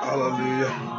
Hallelujah.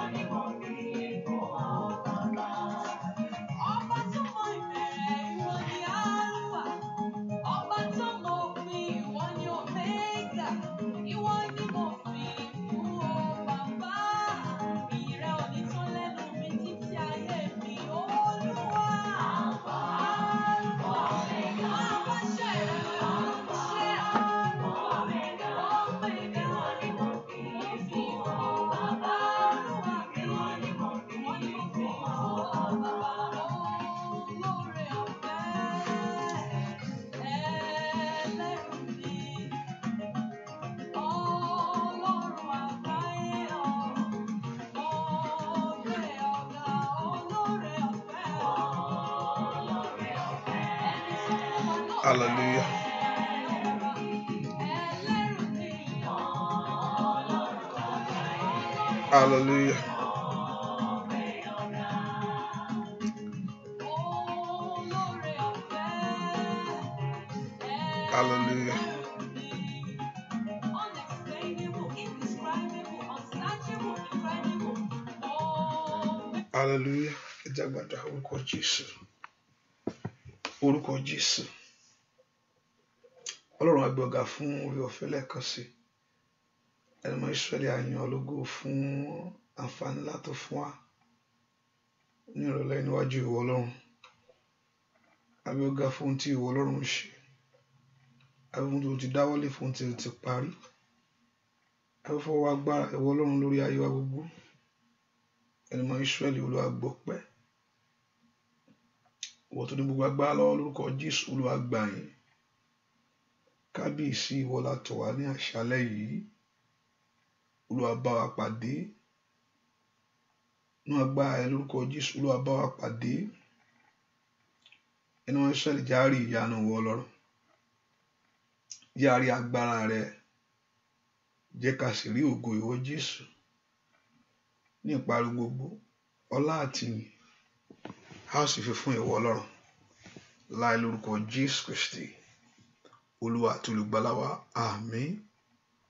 Hallelujah. Hallelujah. Hallelujah. Hallelujah. Ìjàgbàdà orúkọ Jésù. Orúkọ Jésù. Ọlọ́run a gbé ọ̀gá fún orí ọ̀fẹ́ lẹ́ẹ̀kan sí. Ẹni mọ́ Ísírẹ́lì a yìn ọ́ lógo fún àǹfààní látò fún wa ní ìrọ̀lẹ́ níwájú ìwọ Ọlọ́run. A gbé ọ̀gá fún ohun tí ìwọ Ọlọ́run ń ṣe. A gbé ohun tó ti dáwọ́lé fún ohun tí ó ti parí. A gbé fọwọ́ agbára ìwọ Ọlọ́run lórí ayé wa gbogbo. Ẹni mọ́ Ísírẹ́lì Olúwa gbọpẹ́. Ìwọ tó ní gbogbo agbára lọ́wọ́ lórúkọ Jésù Olúwa gbà yín. Kábíyèsí ìwọ la tọ̀ wá ní àṣálẹ́ yìí. Olúwa bá wa pàdé. Nú agbára ẹ lórúkọ Jésù Olúwa bá wa pàdé. Ẹni mọ́ Ísírẹ́lì járí ìyanu ìwọ Ọlọ́run. Járí agbára rẹ. Jẹ́ ká sì rí ògo ìwọ Jésù. Ní ìparí gbogbo ọlá àti ìyìn a ó sì fi fún ìwọ Ọlọ́run láì lórúkọ Jésù Kristi Olúwa àti olùgbàlà wa. Àmín.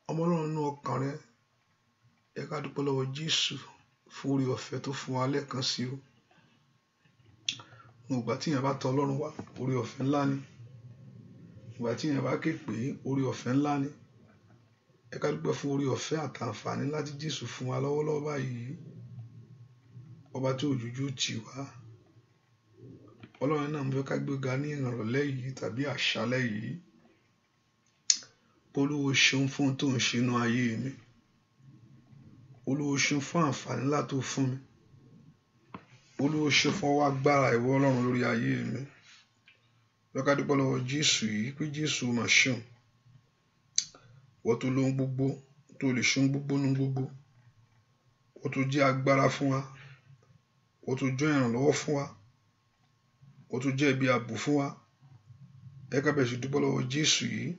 Ọmọ Ọlọ́run nínú ọkàn rẹ ẹ ká dúpẹ́ lọ́wọ́ Jésù fún orí ọ̀fẹ́ tó fún wa lẹ́ẹ̀kan sí o. Ìgbà tí èèyàn bá tọ̀ Ọlọ́run wá orí ọ̀fẹ́ ńlá ni. Ìgbà tí èèyàn bá ké pè orí ọ̀fẹ́ ńlá ni. Ẹ ká dúpẹ́ fún orí ọ̀fẹ́ àtàǹfààní láti Jésù fún wa lọ́wọ́lọ́wọ́ báyìí. Ọba tí òjòjú tì wá. Ọlọ́run náà ń fẹ́ ká gbéga ní ìrọ̀lẹ́ yìí tàbí àṣálẹ́ yìí. Olúwa ṣeun fún ohun tó ń ṣe inú ayé mi. Olúwa ṣeun fún àǹfààní ńlá tó fún mi. Olúwa ṣeun fún ọwọ́ agbára ìwọ Ọlọ́run lórí ayé mi. Ẹ ká dúpẹ́ lọ́wọ́ Jésù yìí pé Jésù mà ṣeun. Wọ́n tó lóhun gbogbo tó lè ṣe ohun gbogbo nínú gbogbo. Wọ́n tó jẹ́ agbára fún wa. Wọ́n tó jẹ́ ìrànlọ́wọ́ fún wa. Wọ́n tó jẹ́ ibi ààbò fún wa. Ẹ ká bẹ̀rẹ̀ sí dúpẹ́ lọ́wọ́ Jésù yìí.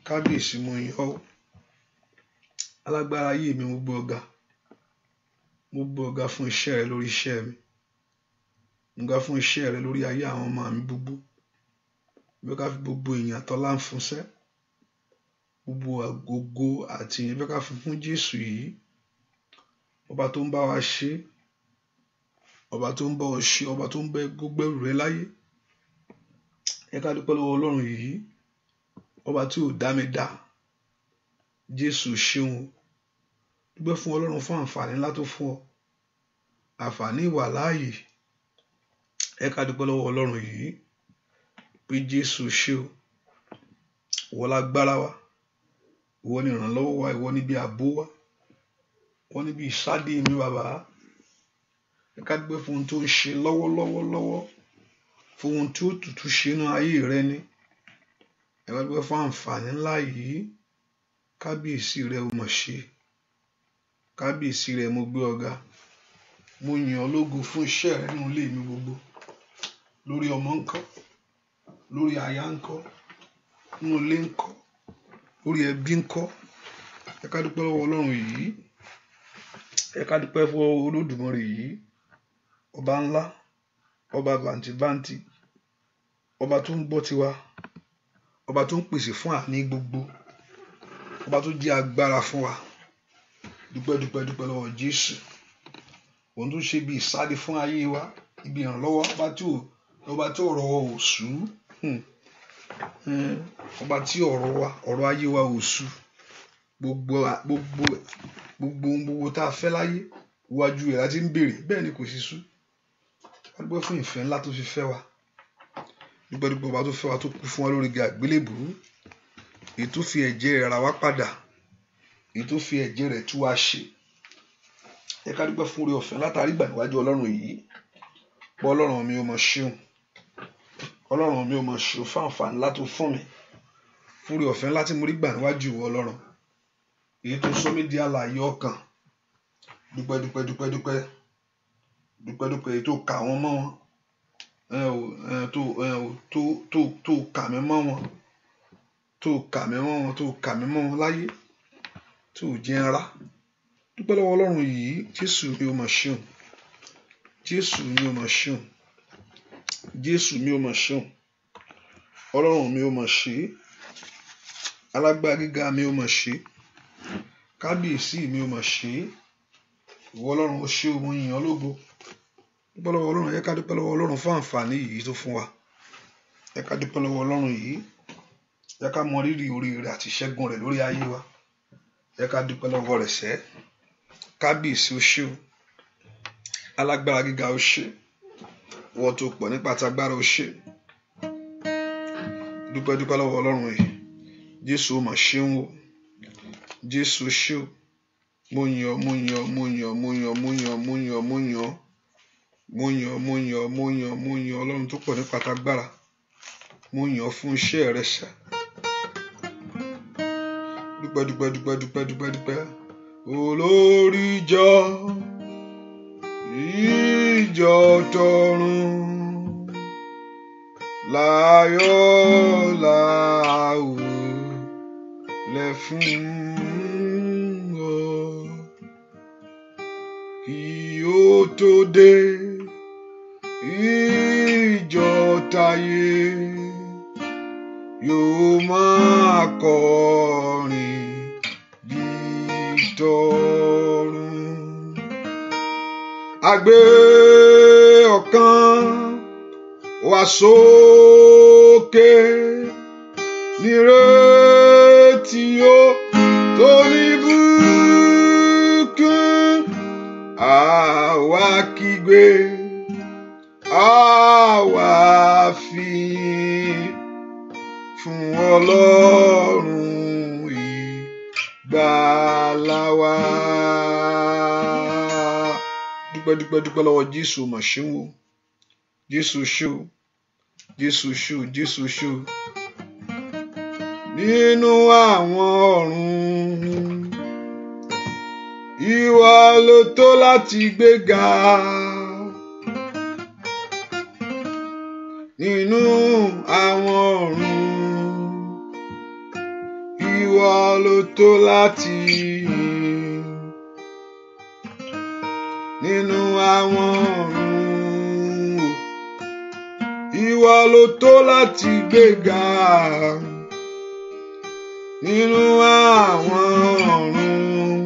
Kábíyèsí mo yìn ọ́. Alágbára ayé mi mo gbé ọ̀gá. Mo gbé ọ̀gá fún iṣẹ́ rẹ lórí iṣẹ́ mi. Mo gbé fún iṣẹ́ rẹ lórí ayé àwọn ọmọ mi gbogbo. Mo ká fi gbogbo èèyàn tọ́lá ń fúnṣẹ́. Gbogbo àgógó àti ìyìn ká fi fún Jésù yìí. Ọba tó ń bá wa ṣe. Ọba tó ń bá ọ ṣe. Ọba tó ń bẹ gbogbo ẹrù rẹ láyé. Ẹ ká dúpẹ́ lọ́wọ́ Ọlọ́run yìí. Ọba tí ò dá mi dá. Jésù ṣeun. Dúpẹ́ fún Ọlọ́run fún àǹfààní ńlá tó fún ọ. Àǹfààní ìwà láàyè. Ẹ ká dúpẹ́ lọ́wọ́ Ọlọ́run yìí. Pé Jésù ṣe o. Ìwọ lágbára wa. Ìwọ ni ìrànlọ́wọ́ wa. Ìwọ ni bí ààbò wa. Ìwọ ni bí ìsádi mi bàbá. Ẹ ká dúpẹ́ fún ohun tó ń ṣe lọ́wọ́lọ́wọ́. Fún ohun tí ó tutù ṣe inú ayé rẹ ni. Ẹ ká dúpẹ́ fún àǹfààní ńlá yìí. kábíyèsí rẹ o mọ̀ ṣe, kábíyèsí rẹ mo gbé ọ̀gá, mo yìn ọ́ lógo fún iṣẹ́ rẹ nínú ilé mi gbogbo, lórí ọmọ ńkọ́, lórí aya ńkọ́, nínú ilé ńkọ́, lórí ẹbí ńkọ́. Ẹ ká dúpẹ́ lọ́wọ́ Ọlọ́run yìí, ẹ ká dúpẹ́ fún Olódùmarè yìí, ọba ńlá, ọba bàǹtìbàǹtì, ọba tó ń gbọ́ tiwa, ọba tó ń pèsè fún àní gbogbo, ọba tó jẹ́ agbára fún wa. Dúpẹ́ lọ́wọ́ Jésù, òun tó ṣe bí ìsádi fún ayé wa, ibi ìrànlọ́wọ́, ọba tí ọ̀rọ̀ wa ò sú, ọba tí ọ̀rọ̀ ayé wa ò sú, gbogbo tá a fẹ́ láyé iwájú rẹ̀ láti ń béèrè, bẹ́ẹ̀ ni kò sì sú. A dúpẹ́ fún ìfẹ́ ńlá tó fi fẹ́ wa, dúpẹ́ ọba tó fẹ́ wa tó kú fún wa lórí igi àgbélébùú, èyí tó fi ẹ̀jẹ̀ rẹ̀ rà wá padà, èyí tó fi ẹ̀jẹ̀ rẹ̀ tú wa ṣe. Ẹ ká dúpẹ́ fún oore ọ̀fẹ́ látàrí ìgbà níwájú Ọlọ́run yìí, pé Ọlọ́run mi ò mọ̀ ṣeun, Ọlọ́run mi ò mọ̀ ṣeun fún àǹfààní ńlá tó fún mi, fún oore ọ̀fẹ́ ńlá tí mo rí gbà níwájú ìwọ Ọlọ́run, èyí tó sọ mí di alààyè ọkàn. Dúpẹ́ èyí tó kà wọ́n mọ́ wọn, tó kà mí mọ́ wọn, tó kà mí mọ́ wọn láyé, tó jẹ́ ńlá. Dúpẹ́ lọ́wọ́ Ọlọ́run yìí, Jésù mi ò mọ̀ ṣeun, Jésù mi ò mọ̀ ṣeun, Jésù mi ò mọ̀ ṣeun, Ọlọ́run mi ò mọ̀ ṣe, alágbára gíga mi ò mọ̀ ṣe, kábíyèsí mi ò mọ̀ ṣe. Ìwọ Ọlọ́run ó ṣe, mo yìn ọ́ lógo. Dúpẹ́ lọ́wọ́ Ọlọ́run, ẹ ká dúpẹ́ lọ́wọ́ Ọlọ́run fún àǹfààní yìí tó fún wa. Ẹ ká dúpẹ́ lọ́wọ́ Ọlọ́run yìí, ẹ ká mọ rírì orí rẹ̀ àti ìṣẹ́gun rẹ̀ lórí ayé wa. Ẹ ká dúpẹ́ lọ́wọ́ rẹ̀ sẹ́. Kábíyèsí ó ṣe o, alágbára gíga ó ṣe, ìwọ tó pọ̀ nípa tagbára ó ṣe. Dúpẹ́ lọ́wọ́ Ọlọ́run yìí, Jésù ó mọ̀ ṣeun o, Jésù ó ṣe o, mo yìn ọ́ Ọlọ́run tó pọ̀ nípa tagbára, mo yìn ọ́ fún iṣẹ́ rẹ sẹ́. Dúpẹ́ olórí ìjọ tọ̀run láyọ̀ láwùlẹ̀ fún ọ kí ó tó dé ìjọ táyé yóò máa kọrin bí tọ̀run. A gbé ọkàn wa sókè nírètí ó tó ní bùkún, àwa kígbe, àwa fìyìn fún Ọlọ́run ìgbàlà wa. Dúpẹ́ lọ́wọ́ Jésù mà ṣeun o, Jésù ṣe o, Jésù ṣe o, Jésù ṣe o. Nínú àwọn ọ̀run ìwọ ló tó láti gbéga, nínú àwọn ọ̀run ìwọ ló tó láti yìn, nínú àwọn ọ̀run ìwọ ló tó láti gbéga, nínú àwọn ọ̀run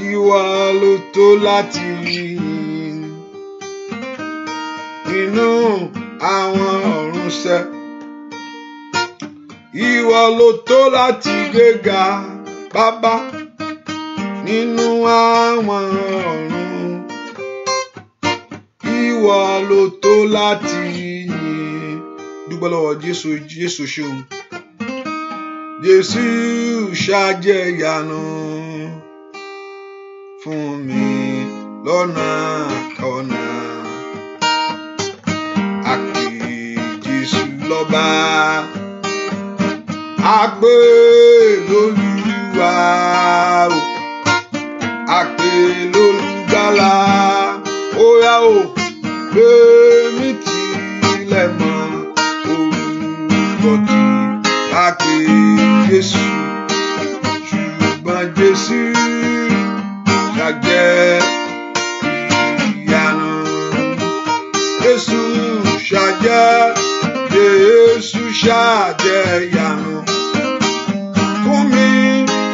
ìwọ ló tó láti yìn, nínú àwọn ọ̀run sẹ́ ìwọ ló tó láti gbéga bàbá, nínú àwọn ọ̀run ìwọ ló tó láti yìn. Dúpẹ́ lọ́wọ́ Jésù, Jésù ṣeun, Jésù ṣàjẹyànú fún mi lọ́nà kọ́nà, àpè Jésù lọ́ba àpè lólúwa o, àpè lólùgbàlà, ó yá o, èmi tilẹ̀ mọ̀ orúkọ tí a pè Jésù, ṣùgbọ́n Jésù ṣàjẹ́ ìyanu. Jésù ṣàjẹ́, Jésù ṣàjẹ́ ìyanu fún mi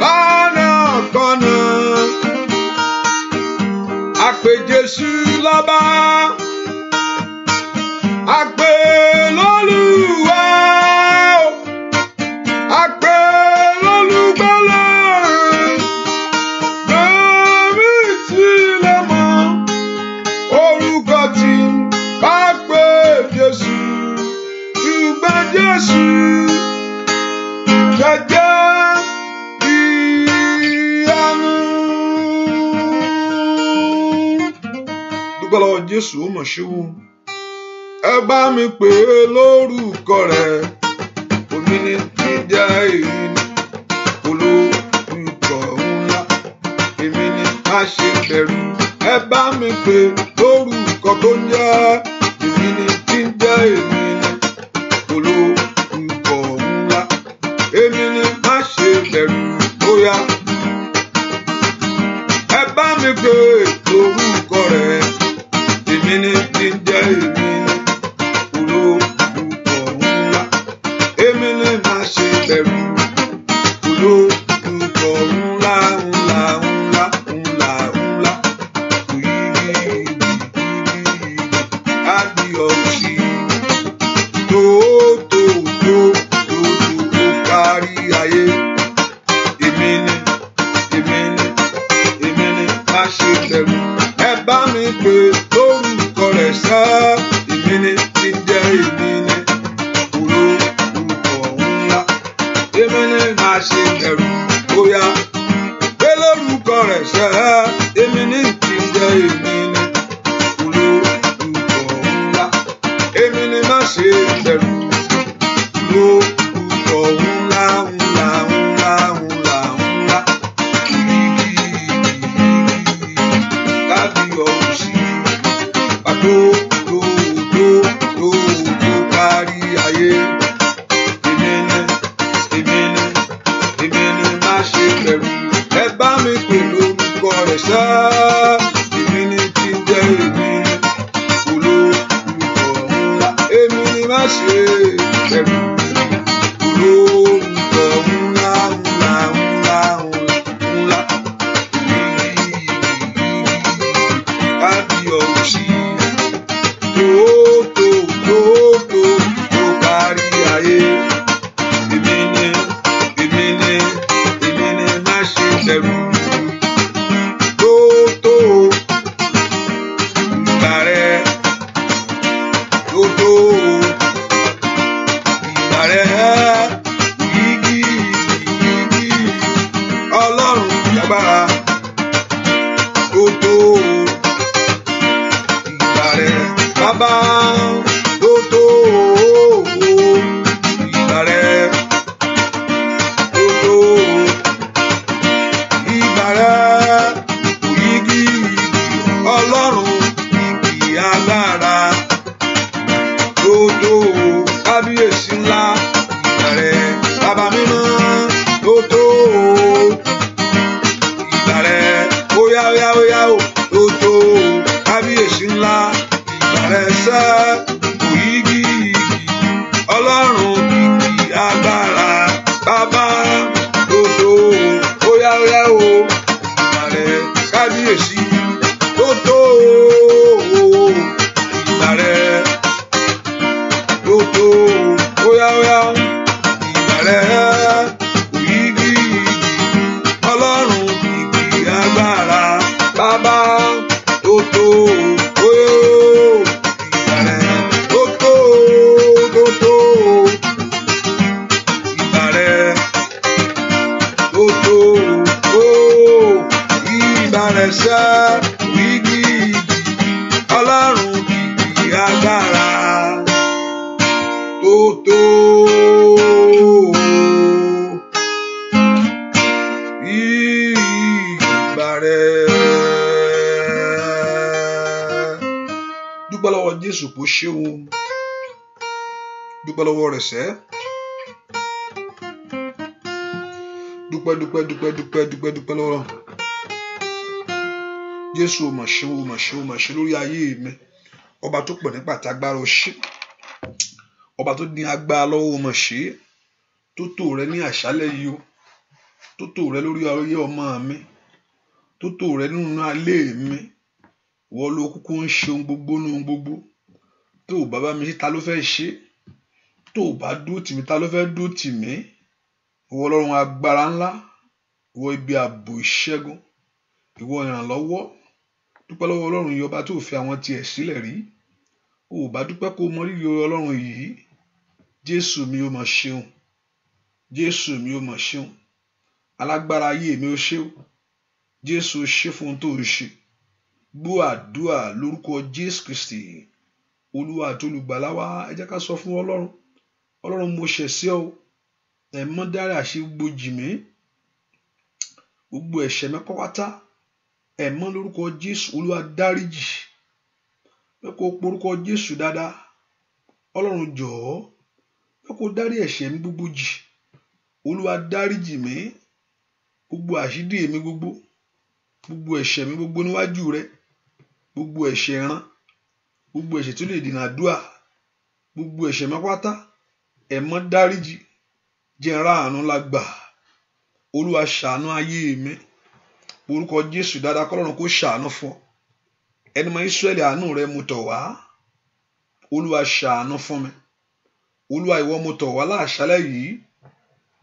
lọ́nà kọ́nà. A pè Jésù lọ́ba, a pè lólúwa, a pè lólùgbàlà, èmi tilẹ̀ mọ̀ orúkọ tí a pè Jésù, ṣùgbọ́n Jésù ṣàjẹ́ ìyanu. Dúpẹ́ lọ́wọ́ Jésù, ó mọ̀ ṣe wù. Ẹ bá mi pè é lórúkọ rẹ̀, omi ni tí jẹ́ èyí ni olórúkọ ńlá, èmi ni má ṣe bẹ̀rù. Ẹ bá mi pè é lórúkọ tó ń jẹ́ èmi ni tí jẹ́ èmi ni olórúkọ ńlá, èmi ni má ṣe bẹ̀rù. Bóyá ẹ bá mi pè é lórúkọ rẹ̀, èmi ni tí jẹ́ èmi ni olórúkọ ńlá, èmi ni má ṣe bẹ̀rù. Olórúkọ ńlá ńlá ńlá ńlá ńlá, àdìọ̀sí tó kárí ayé. Èmi ni má ṣe bẹ̀rù. Ẹ bá mi pè lórúkọ rẹ̀ sẹ́, èmi ni tí jẹ́ èmi ni olórúkọ ńlá, èmi ni má ṣe bẹ̀rù. Bóyá pè lórúkọ rẹ̀ sẹ́, èmi ni tí jẹ́ èmi ni olórúkọ ńlá, èmi ni má ṣe bẹ̀rù. Olórúkọ ńlá ńlá ńlá ńlá ńlá, kábíyọ̀sí pàtó tó kárí ayé. Èmi ni má ṣe bẹ̀rù. Ẹ bá mi pè lórúkọ rẹ̀ sẹ́, èmi ni tí jẹ́ èmi ni olórúkọ ńlá, èmi ni má ṣe bẹ̀rù. Olórúkọ ńlá ńlá ńlá ńlá, kábíyọ̀sí tó kárí ayé. Èmi ni má ṣe bẹ̀rù. Tó ìgbà rẹ̀, tó ìgbà rẹ̀, yígí Ọlọ́run lágbára. Tó ìgbà rẹ̀ bàbá, tó ìgbà rẹ̀, tó ìgbà rẹ̀, yígí Ọlọ́run igi agbára. Tó kábíyèsí ńlá, ìgbà rẹ̀ bàbá mímọ́. Tó ìgbà rẹ̀, óyá o, tó kábíyèsí ńlá, ìgbà rẹ̀ sẹ́, òyìgì Ọlọ́run igi agbára. Bàbá tó óyá o, ìgbà rẹ̀ kábíyèsí. Tó ìgbà rẹ̀, tó óyá ìgbà rẹ̀, òyìgì Ọlọ́run igi agbára. Bàbá tó ìgbà rẹ̀, tó ìgbà rẹ̀, tó ìgbà rẹ̀ sẹ́, òyìgì Ọlọ́run igi agbára. Tó rẹ̀. Dúpẹ́ lọ́wọ́ Jésù kò ṣeun. Dúpẹ́ lọ́wọ́ rẹ̀ sẹ́. Dúpẹ́ lọ́wọ́ Jésù. Mà ṣe lórí ayé mi. Ọba tó pọ̀ nípa àtàgbára ọṣẹ́. Ọba tó ní agbára lọ́wọ́ mà ṣe. Tó tò rẹ ní àṣálẹ́ yìí o. Tó tò rẹ lórí ayé ọmọ mi. Tó tò rẹ nínú alé mi. Wọ́n ló kúkú ń ṣe ohun gbogbo nínú gbogbo. Tó o bàbá mi ta ló fẹ́ ṣe. Tó o bá dúró tì mí ta ló fẹ́ dúró tì mí. Ìwọ Ọlọ́run agbára ńlá. Ìwọ ibi ààbò ìṣẹ́gun. Ìwọ ìrànlọ́wọ́. Dúpẹ́ lọ́wọ́ Ọlọ́run yìí ọba tó fi àwọn tiẹ̀ sílẹ̀ rí. O ò bá dúpẹ́ kó mọ rírì Ọlọ́run yìí. Jésù mi ó mà ṣeun. Jésù mi ó mà ṣeun. Alágbára ayé mi ó ṣe o. Jésù ṣe fún ohun tó ń ṣe. Gbọ́ àdúrà lórúkọ Jésù Kristi. Olúwa àti olùgbàlà wa, ẹ jẹ́ ká sọ fún Ọlọ́run. Ọlọ́run mo ṣẹ̀ sí ọ. Ẹ mọ́ dárí àṣẹ gbòjì mi. Gbogbo ẹ̀ṣẹ̀ mi pátá. Ẹ mọ́ lórúkọ Jésù. Olúwa dáríjì. Ẹ kó porúkọ Jésù dáadáa. Ọlọ́run jọ̀ọ́. Ẹ kó dárí ẹ̀ṣẹ̀ mi gbogbo jì. Olúwa dáríjì mi. Gbogbo àṣídì mi gbogbo. Gbogbo ẹ̀ṣẹ̀ mi gbogbo níwájú rẹ. Gbogbo ẹ̀ṣẹ̀ rán. Gbogbo ẹ̀ṣẹ̀ tó lè dènà àdúrà. Gbogbo ẹ̀ṣẹ̀ mi pátá. Ẹ mọ́ dáríjì. Jẹ́ n rí àánú lágbà. Olúwa ṣàánú ayé mi. Orúkọ Jésù dáadáa kọ́lọ́run kó ṣàánú fún ọ. Ẹni mọ Ísírẹ́lì àánú rẹ mo tọ̀ wá. Olúwa ṣàánú fún mi. Olúwa ìwọ mo tọ̀ wá láṣálẹ́ yìí.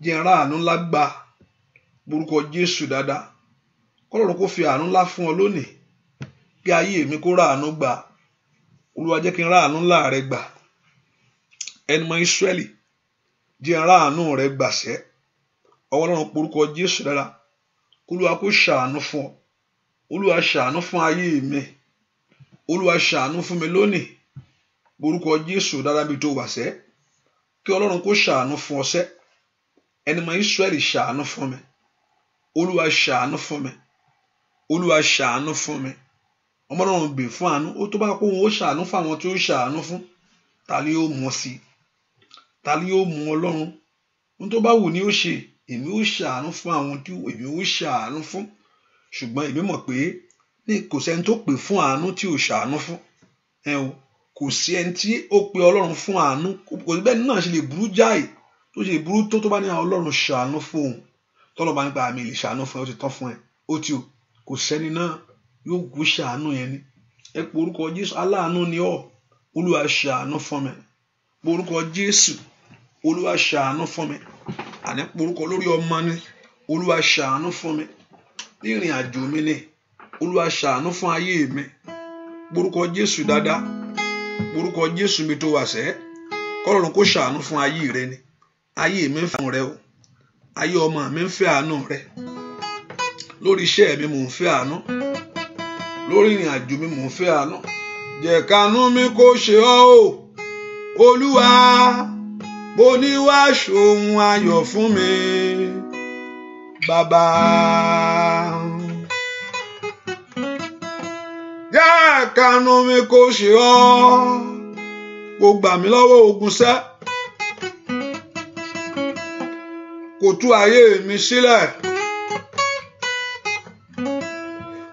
Jẹ́ n rí àánú lágbà. Orúkọ Jésù dáadáa kọ́lọ́run kó fi àánú ńlá fún ọ lónìí. Kí ayé mi kó rí àánú gbà. Olúwa jẹ́ kí n rí àánú ńlá rẹ gbà. Ẹni mọ Ísírẹ́lì jẹ́ n rí àánú rẹ gbàṣẹ́. Ọwọ́ Ọlọ́run porúkọ Jésù dáadáa. Olúwa kó ṣàánú fún ọ. Olúwa ṣàánú fún ayé mi. Olúwa ṣàánú fún mi lónìí. Orúkọ Jésù dáadáa bí tó wà sẹ́. Kí Ọlọ́run kó ṣàánú fún ọ sẹ́. Ẹni mọ Ísírẹ́lì ṣàánú fún mi. Olúwa ṣàánú fún mi. Olúwa ṣàánú fún mi. Ọmọ Ọlọ́run bẹ̀ fún àánú. Ó tó bá kó wọn ó ṣàánú fún àwọn tí ó ṣàánú fún. Ta ni yóò mú sí? Ta ni yóò mú Ọlọ́run? Ohun tó bá wù ni ó ṣe. Èmi ó ṣàánú fún àwọn tí èmi ó ṣàánú fún. Ṣùgbọ́n èmi mọ̀ pé kò sẹ́ni tó pè fún àánú tí ò ṣàánú fún. Kò sí ẹni tí ó pe Ọlọ́run fún àánú. Kò sí bẹ́ẹ̀ náà ṣe lè burú jáì. Tó ṣe burú tó bá ní Ọlọ́run ṣàánú fún òun. Tọ́lọ́ bá nípa àmì lè ṣàánú fún ẹ ó ti tán fún ẹ. Ó ti o. Kò sẹ́ni náà yóò kú ṣàánú yẹn ni. Ẹ pe orúkọ Jésù. Aláàánú ni ọ́. Olúwa ṣàánú fún mi. Pe orúkọ Jésù. Olúwa ṣàánú fún mi. Àní pe orúkọ lórí ọmọ ni. Olúwa ṣàánú fún mi. Ní ìrìn àjò mi ni. Olúwa ṣàánú fún ayé mi. Pe orúkọ Jésù dáadáa. Pe orúkọ Jésù mi tó wà sẹ́. Kọ́lọ́run kó ṣàánú fún ayé rẹ ni. Ayé mi ń fẹ́ àánú rẹ o. Ayé ọmọ mi ń fẹ́ àánú rẹ. Lórí iṣẹ́ mi mò ń fẹ́ àánú. Lórí ìrìn àjò mi mò ń fẹ́ àánú. Jẹ́ k'àánú mi kó ṣe ọ́ o. Olúwa, mo ní wá ṣohun ayọ̀ fún mi. Bàbá. Jẹ́ k'àánú mi kó ṣe ọ́. Kó gbà mí lọ́wọ́ ogun sẹ́. Kó tú ayé mi sílẹ̀.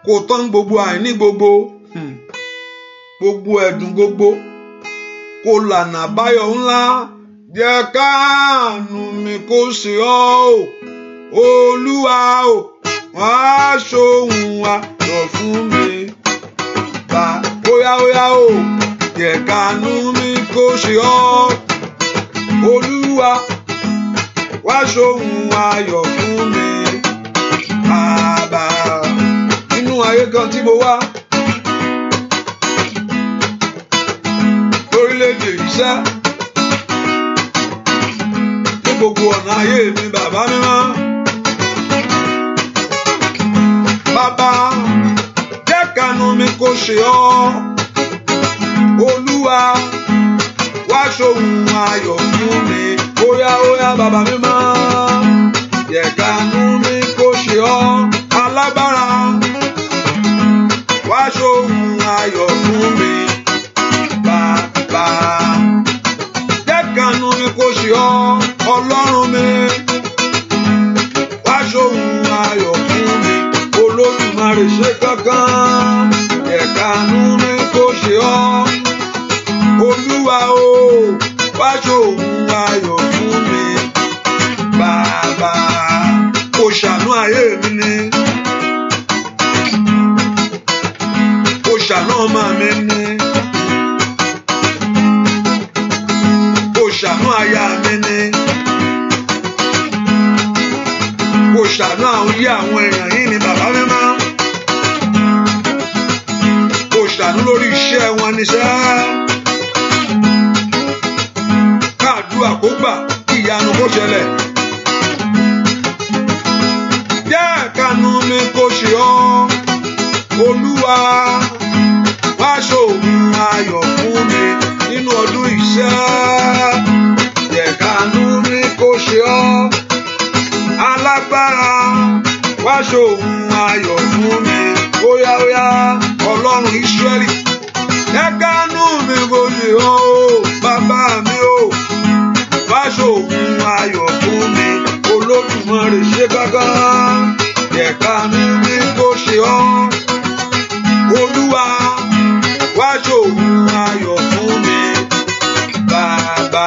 Kó tán gbogbo àìní gbogbo. Gbogbo ẹ̀dùn gbogbo. Kó lànà àbáyọ ńlá. Jẹ́ k'àánú mi kó ṣe ọ́ o. Olúwa o, wá ṣohun ayọ̀ fún mi. Óyá o, jẹ́ k'àánú mi kó ṣe ọ́. Olúwa, wá ṣohun ayọ̀ fún mi. Bàbá, nínú ayé kan tí mo wá. Lórílẹ̀-èdè iṣẹ́. Ní gbogbo ọ̀nà ayé mi, bàbá mímọ́. Bàbá, jẹ́ k'àánú mi kó ṣe ọ́. Olúwa, wá ṣohun ayọ̀ fún mi. Óyá bàbá mímọ́. Jẹ́ k'àánú mi kó ṣe ọ́. Alágbára, kankan. Ẹ̀kanú mi kò ṣe ọ́. Olúwa o, wá ṣòun ayọ̀ fún mi. Bàbá, kò ṣàánú ayé mi ni. Kò ṣàánú ọmọ mi ni. Kò ṣàánú aya mi ni. Kò ṣàánú àwọn èèyàn yìí ni bàbá mi máa. Kò ṣàánú lórí iṣẹ́ wọn ni ṣá. Káàdúrà kó gbà, kí ìyanu kó ṣẹlẹ̀. Jẹ́ ẹ̀kanú mi kó ṣe ọ́. Olúwa, wá ṣòun ayọ̀ fún mi nínú ọdún iṣẹ́. Jẹ́ ẹ̀kanú mi kó ṣe ọ́. Alágbára, wá ṣòun ayọ̀ fún mi. Óyá óyá, Ọlọ́run Ísírẹ́lì. Ẹ̀kanú mi kó ṣe ọ́ o, bàbá mi o. Wá ṣòun ayọ̀ fún mi. Olódùmarè ṣe kankan. Ẹ̀kanú mi kó ṣe ọ́. Olúwa, wá ṣòun ayọ̀ fún mi. Bàbá,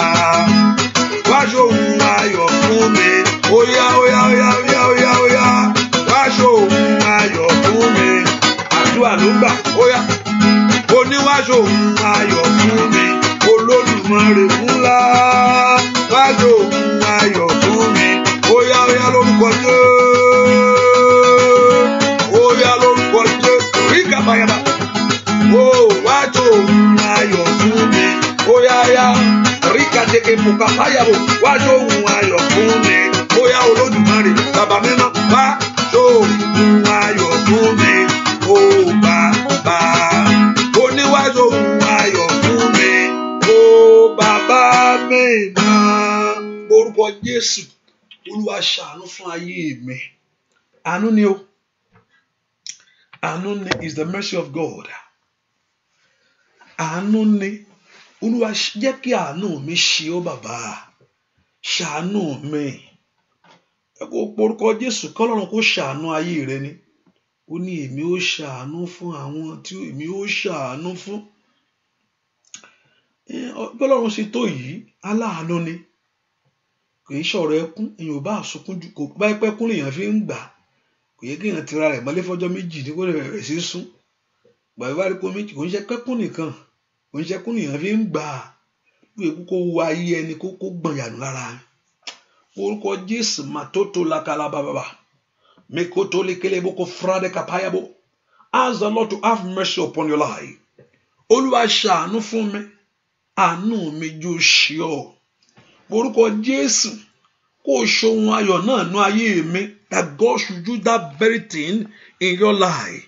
wá ṣòun ayọ̀ fún mi. Óyá óyá óyá óyá óyá óyá, wá ṣòun ayọ̀ fún mi. Àdúrà ló gbà, óyá. Oní wá ṣòun ayọ̀ fún mi. Olódùmarè ńlá, wá ṣòun ayọ̀ fún mi. Óyá óyá lórúkọ Jésù. Óyá lórúkọ Jésù. Rí kàbáyàbá. Ó wá ṣòun ayọ̀ fún mi. Óyá óyá. Rí kàdéke mùkàfáyàwó. Wá ṣòun ayọ̀ fún mi. Óyá Olódùmarè, bàbá mímọ́, wá ṣòun ayọ̀ fún mi. Ó bàbá, oníwá ṣòun ayọ̀ fún mi. Ó bàbá mímọ́. Orúkọ Jésù, Olúwa ṣàánú fún ayé mi. Àánú ni o. Àánú ni is the mercy of God. Àánú ni. Olúwa jẹ́ kí àánú mi ṣe ọ́ bàbá. Ṣàánú mi. Orúkọ Jésù kọ́lọ́run kó ṣàánú ayé rẹ ni. Ó ní èmi ó ṣàánú fún àwọn tí èmi ó ṣàánú fún. Kọ́lọ́run ṣe tó yìí, aláàánú ni. Kò yẹ sọ̀rọ̀ ẹkún, èèyàn ò bá sunkún jù, kò bá pẹ́kún lèèyàn fi ń gbà. Kò yẹ kí èèyàn tira rẹ̀ mọ́lé fọ́jọ́ méjì ní kó lè bẹ̀rẹ̀ sí sún. Bàbá rí pé méjì kò ń ṣe pẹ́kún nìkan, kò ń ṣe kún lèèyàn fi ń gbà. Bí èkú kó wo ayé ẹni kó gbọ̀n yànú lára. Orúkọ Jésù màtótó lakala bàbà. Mekoto lekele boko frade kapayabo. Ask the Lord to have mercy upon your life. Olúwa ṣàánú fún mi. Àánú mi jò ṣe ọ́. Orúkọ Jésù kó ṣohun ayọ̀ náà nú ayé mi. That God should do that very thing in your life.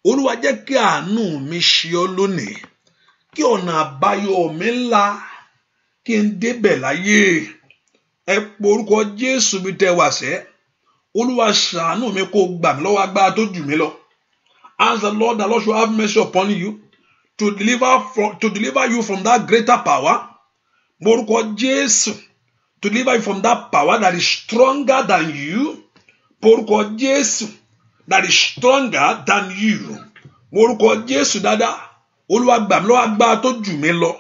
Olúwa jẹ́ kí àánú mi ṣe ọ́ lónìí. Kí ọ̀nà àbáyọ mi ńlá kí n débẹ̀ láyé. Ẹ po orúkọ Jésù mi tẹ wá sẹ́. Olúwa ṣàánú mi kó gbà mí lọ́wọ́ agbára tó jù mí lọ. Ask the Lord should have mercy upon you to deliver you from that greater power. Orúkọ Jésù, to deliver you from that power that is stronger than you. Orúkọ Jésù, that is stronger than you. Orúkọ Jésù dáadáa. Olúwa gbà mí lọ́wọ́ agbára tó jù mí lọ.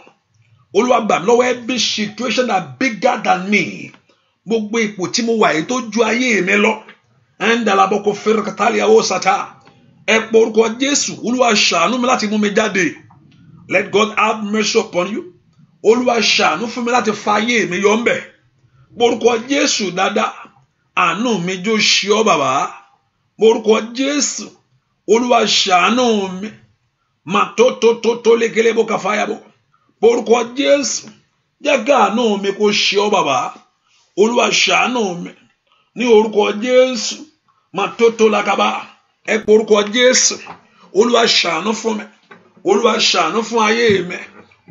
Olúwa gbà mí lọ́wọ́ every situation that bigger than me. Gbogbo ipò tí mo wà yìí tó ju ayé mi lọ. Ẹ̀ńdàlábọ̀kọ fẹ́rẹ̀kátàlíyàwó sátá. Ẹ po orúkọ Jésù. Olúwa ṣàánú mi láti mú mi jáde. Let God have mercy upon you. Olúwa ṣàánú fún mi láti fa ayé mi yọ ńbẹ̀. Orúkọ Jésù dáadáa. Àánú mi jó ṣe ọ́ bàbá. Orúkọ Jésù. Olúwa ṣàánú mi. Màtótótótó lékelé bó kàfáyàbọ̀. Orúkọ Jésù. Jẹ́ kí àánú mi kó ṣe ọ́ bàbá. Olúwa ṣàánú mi. Ní orúkọ Jésù. Màtótó lákàbá. Ẹ po orúkọ Jésù. Olúwa ṣàánú fún mi. Olúwa ṣàánú fún ayé mi.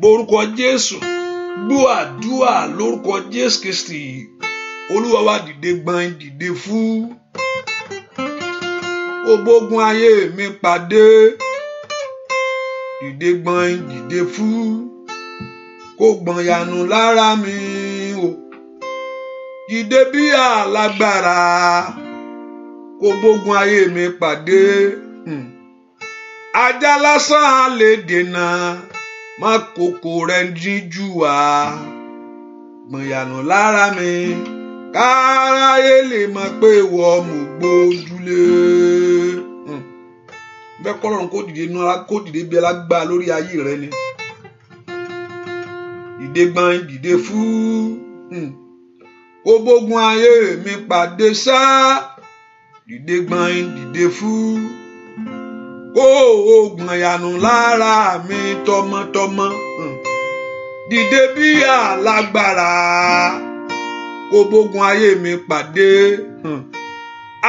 Orúkọ Jésù. Gbọ́ àdúrà lórúkọ Jésù Kristi. Olúwa wá dìde gbọ̀n dìde fún. Ó bógun ayé mi pàdé. Dìde gbọ̀n dìde fún. Kó gbọ̀n yànú lára mi o. Dìde bí alágbára. Kó bógun ayé mi pàdé. ajá lásán lè dènà má kòkò rẹ̀ jíjú wa gbọ̀nyànù lára mi káráyé lè mọ̀ pé ìwọ mo gbójúlé. Bẹ́ẹ̀ kọ́lọ́run kó dìde inú ara kó dìde bí alágbá lórí ayé rẹ ni. Dìde gbọ̀n dìde fún kó bógun ayé mi pàdé sá. Dìde gbọ̀n dìde fún kó gbọ̀nyànù lára mi tọmọtọmọ. Dìde bí alágbára kó bógun ayé mi pàdé.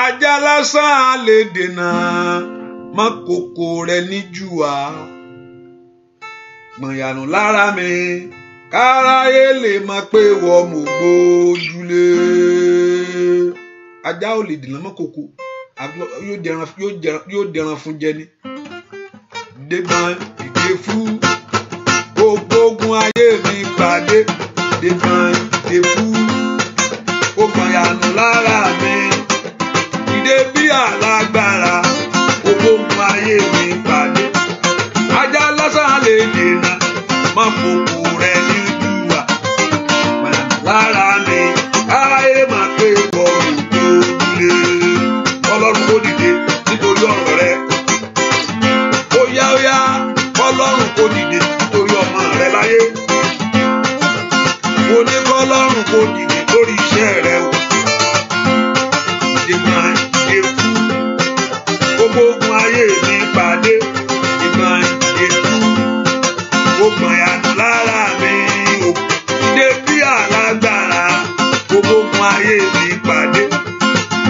Ajá lásán lè dènà má kòkò rẹ̀ níjú wa gbọ̀nyànù lára mi káráyé lè mọ̀ pé ìwọ mo gbójúlé. Ajá ò lè dènà má kòkò yóò dẹran fún jẹ ni. Dìde dìde fún gbogbo ogun ayé mi pàdé. Dìde dìde fún gbogbo gbọ̀nyànù lára mi. Dìde bí alágbára gbogbo ogun ayé mi pàdé. Ajá lásán lè dènà má kòkò rẹ̀ níjú wa gbọ̀nyànù lára mi káráyé máa pé ìwọ mo gbójúlé. Ọlọ́run kó dìde nítorí ọ̀rọ̀ rẹ. Ó yá Ọlọ́run kó dìde nítorí ọmọ rẹ láyé. Mo ní k'Ọlọ́run kó dìde lórí iṣẹ́ rẹ o. Dìde fún gbogbo ogun ayé mi pàdé. Dìde fún gbogbo ìyànà lára mi o. Dìde bí alágbára gbogbo ogun ayé mi pàdé.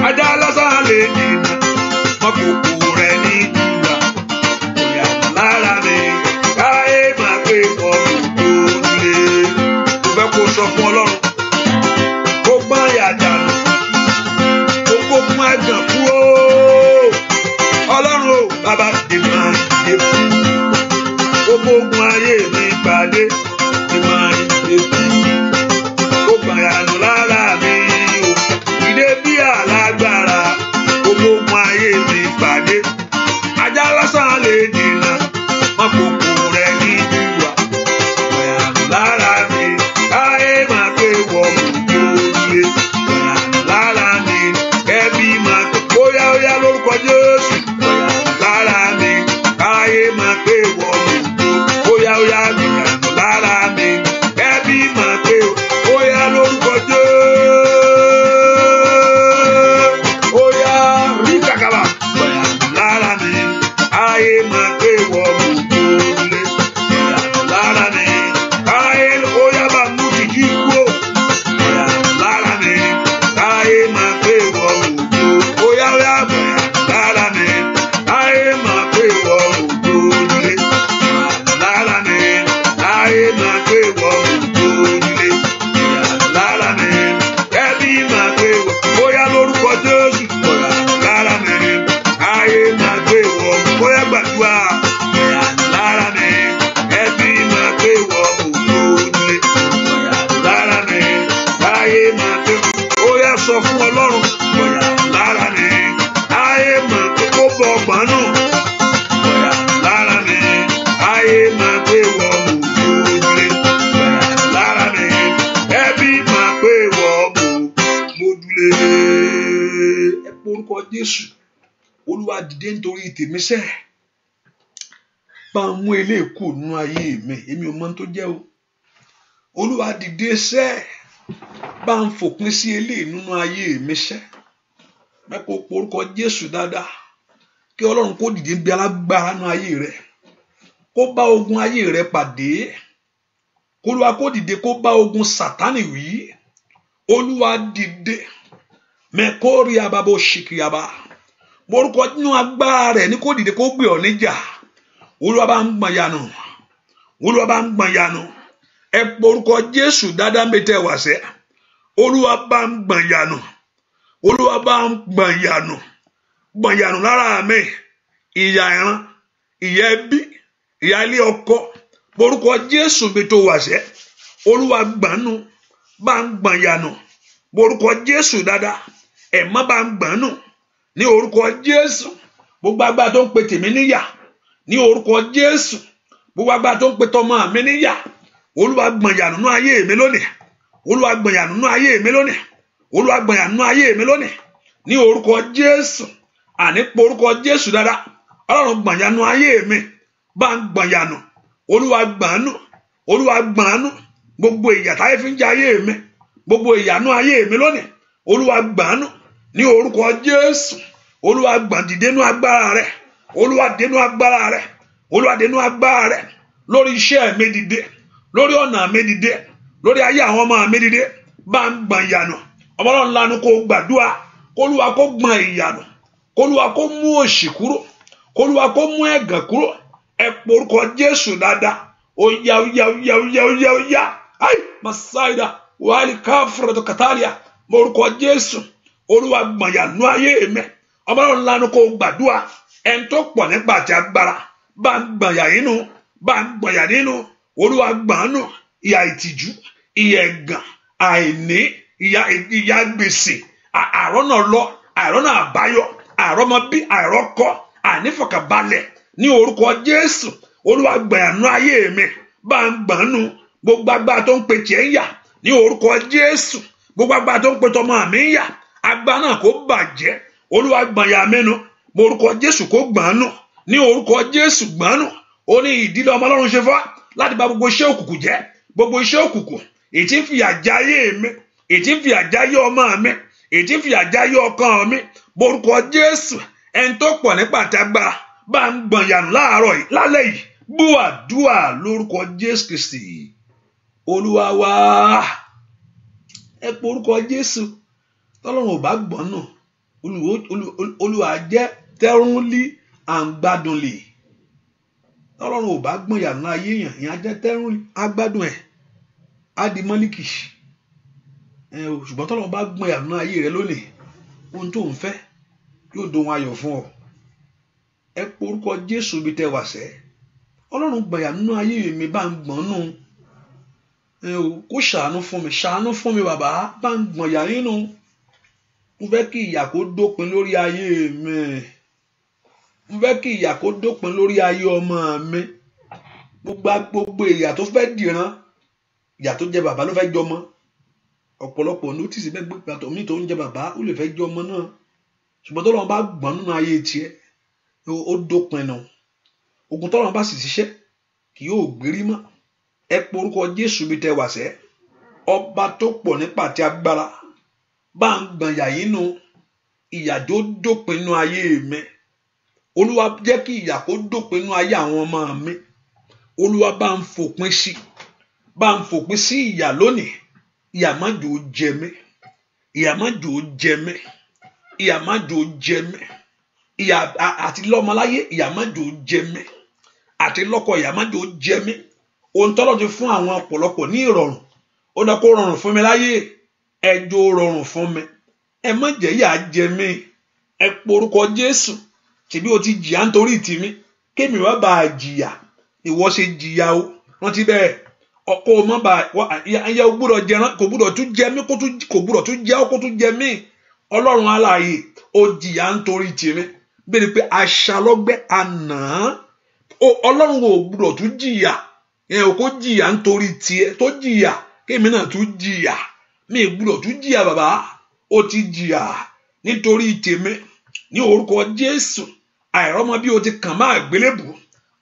Ajá lásán lè dènà má kòkò rẹ̀ níjú wa ìyànà lára mi káyé máa pé ìwọ mo gbójúlé. Mo fẹ́ kó sọ fún Ọlọ́run kó gbọ́n ìyàdànù kó gbógun àgàn kúrò. Ọlọ́run o bàbá dìde fún gbogbo ogun ayé mi pàdé. Dìde fún gbogbo ìyànà lára mi o. Dìde bí alágbára gbogbo ogun ayé mi pàdé. Ajá lásán lè dènà má kòkò rẹ̀ níjú wa gbọ̀nyànù lára mi káyé máa pé ìwọ mo gbójúlé. Gbọ̀nyànù lára mi kẹ́bí máa pé óyá lórúkọ Jésù. Gbọ̀nyànù lára mi káyé máa pé ìwọ mo gbójúlé. Óyá gbọ̀nyànù lára mi kẹ́bí máa pé óyá lórúkọ Jésù. Óyá rí kàkàbà gbọ̀nyànù lára mi káyé máa pé ìwọ mo gbójúlé. Gbọ̀nyànù lára mi káyé óyá bá mú tìjú kúrò. Gbọ̀nyànù lára mi káyé máa pé ìwọ mo gbójúlé. Óyá gbọ̀nyànù lára mi káyé máa pé ìwọ mo gbójúlé. Gbọ̀nyànù lára mi káyé máa pé ìwọ mo gbójúlé. Gbọ̀nyànù lára mi kẹ́bí máa pé ìwọ óyá lórúkọ Jésù. Gbọ̀nyànù lára mi káyé máa pé ìwọ óyá gbàdúrà. Gbọ̀nyànù lára mi kẹ́bí máa pé ìwọ mo gbójúlé. Gbọ̀nyànù lára mi káyé máa pé óyá sọ fún Ọlọ́run. Gbọ̀nyànù lára mi káyé máa pé kó bọ ọgbọ́n nù. Gbọ̀nyànù lára mi káyé máa pé ìwọ mo gbójúlé. Gbọ̀nyànù lára mi kẹ́bí máa pé ìwọ mo gbójúlé. Ẹ pé orúkọ Jésù. Olúwa dìde nítorí tèmi sẹ́. Bá ń mú eléyìí kúrò nínú ayé mi èmi ò mọ ohun tó jẹ́ o. Olúwa dìde sẹ́. Bá ń fòpin sí eléyìí nínú ayé mi sẹ́. Ẹ kó orúkọ Jésù dáadáa. Kí Ọlọ́run kó dìde bí alágbára nínú ayé rẹ. Kó bá ogun ayé rẹ pàdé. Olúwa kó dìde kó bá ogun Sátánì wí. Olúwa dìde. Mẹ́kórì ababo ṣìkìyàbá. Morúkọ nínú agbára rẹ̀ ní kó dìde kó gbé ọ níjà. Olúwa bá ń gbọ̀nyànù. Olúwa bá ń gbọ̀nyànù. Ẹ porúkọ Jésù dáadáa mẹ́tẹ̀ wá sẹ́. Olúwa bá ń gbọ̀nyànù. Olúwa bá ń gbọ̀nyànù. Gbọ̀nyànù lára mi. Ìyà ìran, ìyà ẹbí, ìyà ilé ọkọ. Porúkọ Jésù mi tó wá sẹ́. Olúwa gbọ̀nù. Bá ń gbọ̀nyànù. Porúkọ Jésù dáadáa. Ẹ̀mọ́ bá ń gbọ̀nù. Ní orúkọ Jésù. Gbogbo agbára tó ń pe tèmi níyà. ní orúkọ Jésù. Gbogbo agbára tó ń pe tọmọ mi níyà, Olúwa gbọ̀n ìyà nínú ayé mi lónìí. Olúwa gbọ̀n ìyà nínú ayé mi lónìí. Olúwa gbọ̀n ìyà nínú ayé mi lónìí. Ní orúkọ Jésù. Àní po orúkọ Jésù dáadáa. Ọlọ́run gbọ̀n ìyà nínú ayé mi. Bá ń gbọ̀n ìyà nù. Olúwa gbọ̀n nù. Olúwa gbọ̀n nù. Gbogbo ìyà táyé fi ń jẹ ayé mi. Gbogbo ìyà nínú ayé mi lónìí. Olúwa gbọ̀n nù. Ní orúkọ Jésù. Olúwa gbọ̀n dìde nínú agbára rẹ̀. Olúwa dìde nínú agbára rẹ̀. Olúwa dìde nínú agbára rẹ̀. Lórí iṣẹ́ mi dìde. Lórí ọ̀nà mi dìde. Lórí ayé àwọn ọmọ mi dìde. Bá ń gbọ̀n ìyà nù. Ọmọ Ọlọ́run lanu kó gbàdúrà. Kólúwa kó gbọ̀n ìyà nù. Kólúwa kó mú òṣì kúrò. Kólúwa kó mú ẹ̀gàn kúrò. Ẹ po orúkọ Jésù dáadáa. Oya oya oya oya oya oya. Ai masaida wali kafra to katalia. Mo orúkọ Jésù. Olúwa gbọ̀n ìyà nù ayé mi. Ọmọ Ọlọ́run lanu kó gbàdúrà. Ẹn tó pọ̀ nípa àti agbára. Bá ń gbọ̀n ìyà nínú. Bá ń gbọ̀n ìyà nínú. Olúwa gbọ̀n nù. Ìyà ìtìjú. Ìyà ẹ̀gàn. Àìní. Ìyà gbèsè. Àrọ́nà lọ. Àrọ́nà àbáyọ. Àrọ́mọbí. Àrọ́kọ. Ànífọ̀kànbalẹ̀. Ní orúkọ Jésù. Olúwa gbọ̀n ìyà nù ayé mi. Bá ń gbọ̀n nù. Gbogbo agbára tó ń pe tiẹ̀ ń yà. Ní orúkọ Jésù. Gbogbo agbára tó ń pe tọmọ mi ń yà. Agbára náà kó bàjẹ́. Olúwa gbọ̀n ìyà mi nù. Mo orúkọ Jésù kó gbọ̀n nù. Ní orúkọ Jésù gbọ̀n nù. Ó ní ìdílé ọmọ Ọlọ́run ṣe fọ́ láti bà gbogbo iṣẹ́ òkùnkùn jẹ́. Gbogbo iṣẹ́ òkùnkùn èyí tí ń fìyà jẹ ayé mi, èyí tí ń fìyà jẹ ayé ọmọ mi, èyí tí ń fìyà jẹ ayé ọkàn mi. Mo orúkọ Jésù. Ẹni tó pọ̀ nípa àti agbára bá ń gbọ̀n ìyà nù láàárọ̀ yìí, lálẹ́ yìí. Gbọ́ àdúrà lórúkọ Jésù Kristi Olúwa wa. Ẹ po orúkọ Jésù. Tọ́lọ́run ò bá gbọ̀n nù, Olúwa jẹ́ tẹ́rúnlí àǹgbádùnlé. Tọ́lọ́run ò bá gbọ̀n ìyà nù ayé yàn, ìyẹn á jẹ́ tẹ́rúnlí àgbádùn ẹ̀. Á di mọ́líkì. Ṣùgbọ́n tọ́lọ́run bá gbọ̀n ìyà nù ayé rẹ lónìí, ohun tó ń fẹ́ yóò dohun ayọ̀ fún ọ. Ẹ po orúkọ Jésù bí tẹ́ wà sẹ́. Ọlọ́run gbọ̀n ìyà nù ayé mi, bá ń gbọ̀n nù. Kó ṣàánú fún mi, ṣàánú fún mi bàbá, bá ń gbọ̀n ìyà nínú. Mo fẹ́ kí ìyà kó dópin lórí ayé mi. Mo fẹ́ kí ìyà kó dópin lórí ayé ọmọ mi. Gbogbo ìyà tó fẹ́ dìran, ìyà tó jẹ bàbá ló fẹ́ jọmọ. Ọ̀pọ̀lọpọ̀ notice bẹ́ẹ̀ gbé pàtó mi tó ń jẹ bàbá ó lè fẹ́ jọmọ náà. Ṣùgbọ́n tọ́lọ́run bá gbọ̀n nínú ayé tiẹ̀, ó dópin nù. Ogun tọ́lọ́run bá sì ṣiṣẹ́ kì yóò gbérí mọ́. Ẹ po orúkọ Jésù bí tẹ́ wà sẹ́. Ọba tó pọ̀ nípa àti agbára bá ń gbọ̀n ìyà yìí nù. Ìyà tó dópin nínú ayé mi. Olúwa jẹ́ kí ìyà kó dópin nínú ayé àwọn ọmọ mi. Olúwa bá ń fòpin sí. Bá ń fòpin sí ìyà lónìí. Ìyà má jò jẹ mí. Ìyà má jò jẹ mí. Ìyà má jò jẹ mí. Ìyà àti lọ́mọláyé ìyà má jò jẹ mí. Àti lọ́kọ ìyà má jò jẹ mí. Ohun tọ́lọ́ ti fún àwọn ọ̀pọ̀lọpọ̀ ní ìrọ̀rùn. Ó dá kó rọrùn fún mi láyé. Ẹ jọ̀ọ́ rọrùn fún mi. Ẹ má jẹ́ ìyà jẹ mí. Ẹ po orúkọ Jésù. Ṣebí o ti jìyà nítorí tìmí. Kémi wá bá a jìyà. Ìwọ ṣe jìyà o. Rántí bẹ́ẹ̀. Ọkọ mọ́ bá ẹyẹ o gbúdọ̀ jẹran, kò gbúdọ̀ tún jẹ mí, kò gbúdọ̀ tún jẹ ọ́ kó tún jẹ mí. Ọlọ́run alààyè o jìyà nítorí tìmí. Bẹ́ẹ̀ ni pé aṣálọ́gbẹ́ àná. Ọlọ́run ò gbúdọ̀ tún jìyà. Ò kó jìyà nítorí tiẹ̀ tó jìyà. Kémi náà tún jìyà. Mi gbúdọ̀ tún jìyà bàbá. O ti jìyà nítorí tèmi. Ní orúkọ Jésù. Àìrọ́mọ bí o ti kàn máa àgbélébù.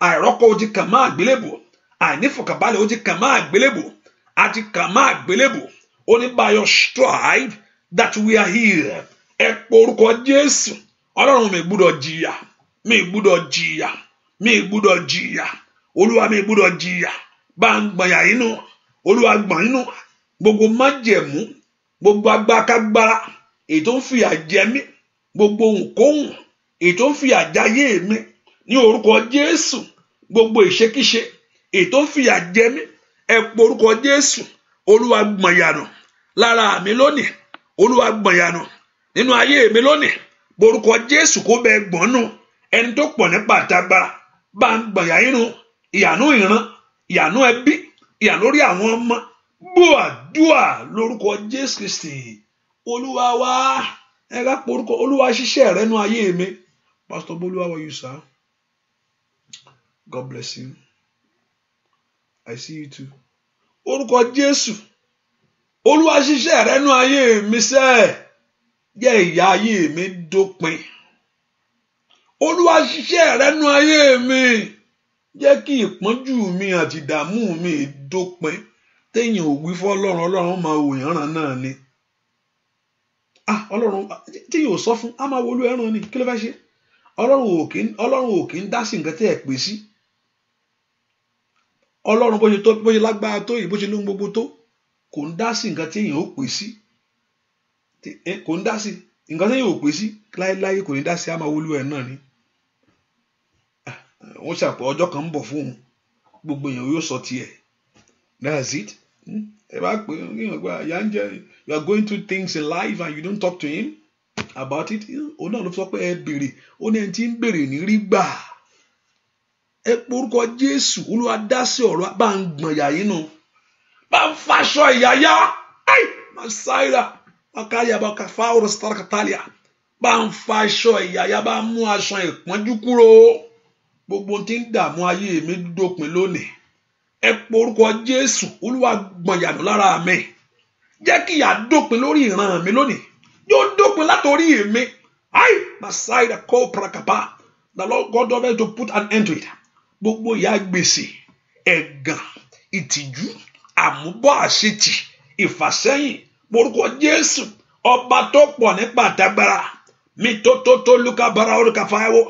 Àìrọ́kọ o ti kàn máa àgbélébù. Àìnífọ̀kànbalẹ̀ o ti kàn máa àgbélébù. A ti kàn máa àgbélébù. Ó ní by your stripe that we are here. Ẹ po orúkọ Jésù. Ọlọ́run mi gbúdọ̀ jìyà. Mi gbúdọ̀ jìyà. Mi gbúdọ̀ jìyà. Olúwa mi gbúdọ̀ jìyà. Bá ń gbọ̀n ìyà nínú. Olúwa gbọ̀n nínú. Gbogbo májẹ̀mú. Gbogbo agbákágbára. Èyí tó ń fìyà jẹ mí. Gbogbo ohunkóhun. Èyí tó ń fìyà jayé mi. Ní orúkọ Jésù. Gbogbo ìṣekíṣe. Èyí tó ń fìyà jẹ mí. Ẹ po orúkọ Jésù. Olúwa gbọ̀n ìyà nù lára mi lónìí. Olúwa gbọ̀n ìyà nù nínú ayé mi lónìí. Borúkọ Jésù kó bẹ gbọ̀n nù. Ẹni tó pọ̀ nípa àtagbára bá ń gbọ̀n ìyà nínú. Ìyànú ìran, ìyànú ẹbí, ìyà lórí àwọn ọmọ. Gbọ́ àdúrà lórúkọ Jésù Kristi Olúwa wa. Ẹ ká porúkọ Olúwa ṣiṣẹ́ rẹ̀ nínú ayé mi. Pastor Bolúwa wọ yìí sá. God bless you. I see you too. Orúkọ Jésù. Olúwa ṣiṣẹ́ rẹ̀ nú ayé mi sẹ́. Jẹ́ ìyà ayé mi dópin. Olúwa ṣiṣẹ́ rẹ̀ nú ayé mi. Jẹ́ kí ìpọ́njú mi àti ìdààmú mi dópin. Téèyàn ò wí fún Ọlọ́run, Ọlọ́run máa wò yànràn náà ni. Ọlọ́run tí yóò sọ fún, a máa wolú ẹran ni. Kí ló fẹ́ ṣe? Ọlọ́run ò kí ń dá sí nǹkan tí ẹ pè sí. Ọlọ́run bó ṣe lágbára tó yìí, bó ṣe lóhun gbogbo tó, kò ń dá sí nǹkan tí èèyàn ò pè sí. Kò ń dá sí nǹkan tí èèyàn ò pè sí láéláé, kò ní dá sí, a máa wolú ẹ náà ni. Wọ́n ṣàpọ̀ ọjọ́ kan ń bọ̀ fún òun, gbogbo èèyàn yóò sọ tiẹ̀. That's it. Ẹ bá pè é, you are going through things in life and you don't talk to him about it. Òun náà ló sọ pé ẹ béèrè, ó ní ẹni tí ń béèrè ní rí gbà. Ẹ porúkọ Jésù, Olúwa dá sí ọ̀rọ̀, bá ń gbọ̀n ìyà yín nù, bá ń faṣọ ìyà yá. Masaira akaya baka fauro starkatalia, bá ń faṣọ ìyà yá, bá ń mú aṣọ ìpọ́njú kúrò. Gbogbo tí ń dààmú ayé mi dópin lónìí. Ẹ porúkọ Jésù, Olúwa gbọ̀n ìyà nù lára mi. Jẹ́ kí ìyà dópin lórí ìran mi lónìí. Yóò dópin látòrí mi. Masaira ko prakapa. The Lord God of to put an end to it. Gbogbo ìyà gbèsè, ẹ̀gàn, ìtìjú, àmúbọ̀ àṣetì, ìfàsẹ́yìn, porúkọ Jésù, ọba tó pọ̀ nípa àtàgbára, mi tó lúkà bara orúkà fáyẹ̀wò,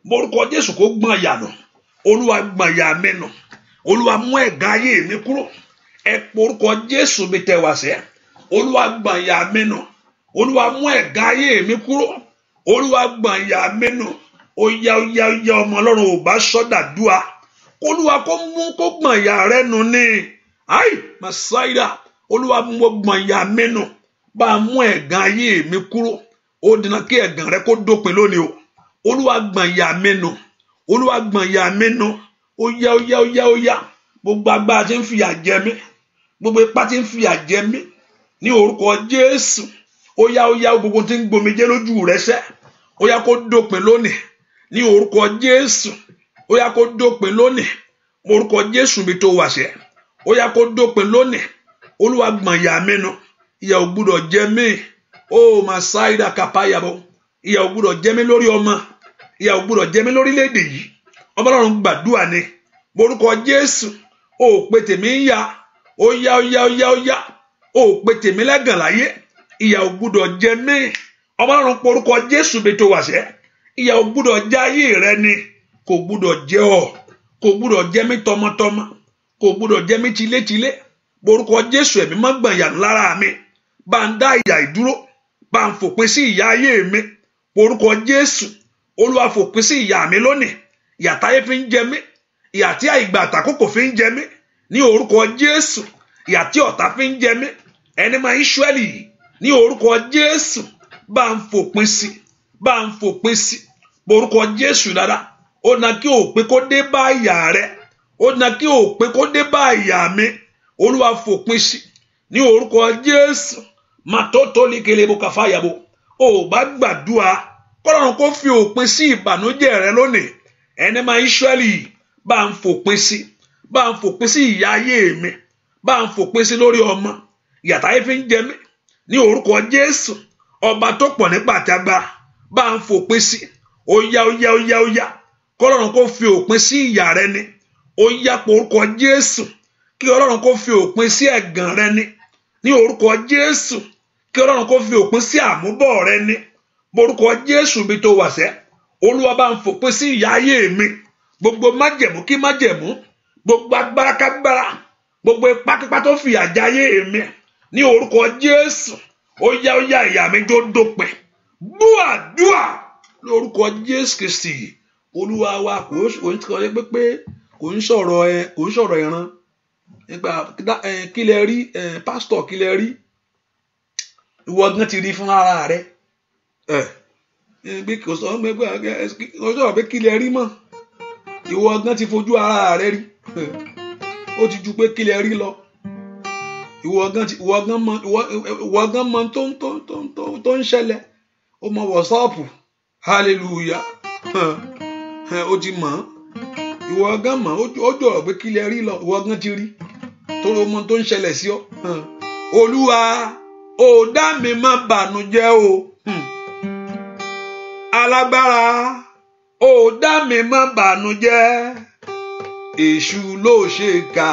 porúkọ Jésù kó gbọ̀n ìyà nù. Olúwa gbọ̀n ìyà mi nù. Olúwa mú ẹ̀gàn ayé mi kúrò. Ẹ porúkọ Jésù mi tẹ̀ wá sẹ́. Olúwa gbọ̀n ìyà mi nù. Olúwa mú ẹ̀gàn ayé mi kúrò. Olúwa gbọ̀n ìyà mi nù. Ó yá ọmọ Ọlọ́run ò bá sọ́dà dúà. Olúwa kó gbọ̀n ìyà rẹ nù ní. Masaida, Olúwa mú gbọ̀n ìyà mi nù. Bá mú ẹ̀gàn ayé mi kúrò. Ó dínà kí ẹ̀gàn rẹ kó dópin lónìí o. Olúwa gbọ̀n ìyà mi nù. Olúwa gbọ̀n ìyà mi nù. Ó yá. Gbogbo agbára tí ń fìyà jẹ mí. Gbogbo ipá tí ń fìyà jẹ mí. Ní orúkọ Jésù. Ó yá gbogbo tí ń gbomijé lójú rẹ sẹ́. Ó yá kó dópin lónìí. Ní orúkọ Jésù. Ó yá kó dópin lónìí. Orúkọ Jésù mi tó wà sẹ́. Ó yá kó dópin lónìí. Olúwa gbọ̀n ìyà mi nù. Ìyà ò gbúdọ̀ jẹ mí. Masaida kapayabo. Ìyà ò gbúdọ̀ jẹ mí lórí ọmọ. Ìyà ò gbúdọ̀ jẹ mí lórílẹ̀-èdè yìí. Ọmọ Ọlọ́run gbàdúrà ni. Orúkọ Jésù. Ó pè tèmi ń yà. Ó yá. Ó pè tèmi lẹ́gàn láyé. Ìyà ò gbúdọ̀ jẹ mí. Ọmọ Ọlọ́run porúkọ Jésù mi tó wà sẹ́. Ìyà ò gbúdọ̀ jẹ ayé rẹ ni. Kò gbúdọ̀ jẹ ọ́. Kò gbúdọ̀ jẹ mí tọmọtọmọ. Kò gbúdọ̀ jẹ mí tilétilé. Porúkọ Jésù, ẹ̀mí má gbọ̀n ìyà lára mi. Bá ń dá ìyà ìdúró. Bá ń fòpin sí ìyà ayé mi. Porúkọ Jésù. Olúwa fòpin sí ìyà mi lónìí. Ìyà táyé fi ń jẹ mí. Ìyà tí àìgbà àtàkókò fi ń jẹ mí. Ní orúkọ Jésù. Ìyà tí ọ̀tá fi ń jẹ mí. Ẹni máa Ísírẹ́lì yìí. Ní orúkọ Jésù. Bá ń fòpin sí. Bá ń fòpin sí. Porúkọ Jésù dáadáa. Ó na kí òpin kó dé bá ìyà rẹ. Ó na kí òpin kó dé bá ìyà mi. Olúwa fòpin sí. Ní orúkọ Jésù. Màtótó likele bó kàfá yàbò. Ó bá gbàdúrà. Kọ́lọ́run kó fi òpin sí ìbànújẹ́ rẹ lónìí. Ẹni máa Ísírẹ́lì yìí. Bá ń fòpin sí. Bá ń fòpin sí ìyà ayé mi. Bá ń fòpin sí lórí ọmọ. Ìyà táyé fi ń jẹ mí. Ní orúkọ Jésù. Ọba tó pọ̀ nípa àti agbára. Bá ń fòpin sí. Ó yá. Kọ́lọ́run kó fi òpin sí ìyà rẹ ni. Ó yá porúkọ Jésù. Kí Ọlọ́run kó fi òpin sí ẹ̀gàn rẹ ni. Ní orúkọ Jésù. Kí Ọlọ́run kó fi òpin sí àmúbọ̀ rẹ ni. Porúkọ Jésù bí tó wà sẹ́. Olúwa bá ń fòpin sí ìyà ayé mi. Gbogbo májẹ̀mú kí májẹ̀mú. Gbogbo agbára kágbára. Gbogbo ipákípá tó fìyà jẹ ayé mi. Ní orúkọ Jésù. Ó yá ìyà mi tó dópin. Gbàdúrà lórúkọ Jésù Kristi. Olúwa wa kò ń sọ̀rọ̀ ìran. Nípa kí lẹ rí, pásítọ̀ kí lẹ rí. Ìwọ gan ti rí fún ara rẹ. Kò sọ̀rọ̀ pé kí lẹ rí mọ́. Ìwọ gan ti fojú ara rẹ rí. Ó ti ju pé kí lẹ rí lọ. Ìwọ gan mọ tó ń ṣẹlẹ̀. Ó mọ WhatsApp. Hallelujah. Ó ti mọ̀. ìwọ gan mọ̀ ó jọ̀rọ̀ pé kí lẹ rí lọ ìwọ gan ti rí torí ọmọ tó ń ṣẹlẹ̀ sí ọ. Olúwa ò dá mi má bànújẹ́ o. Alágbára ò dá mi má bànújẹ́. Èṣù ló ṣe kà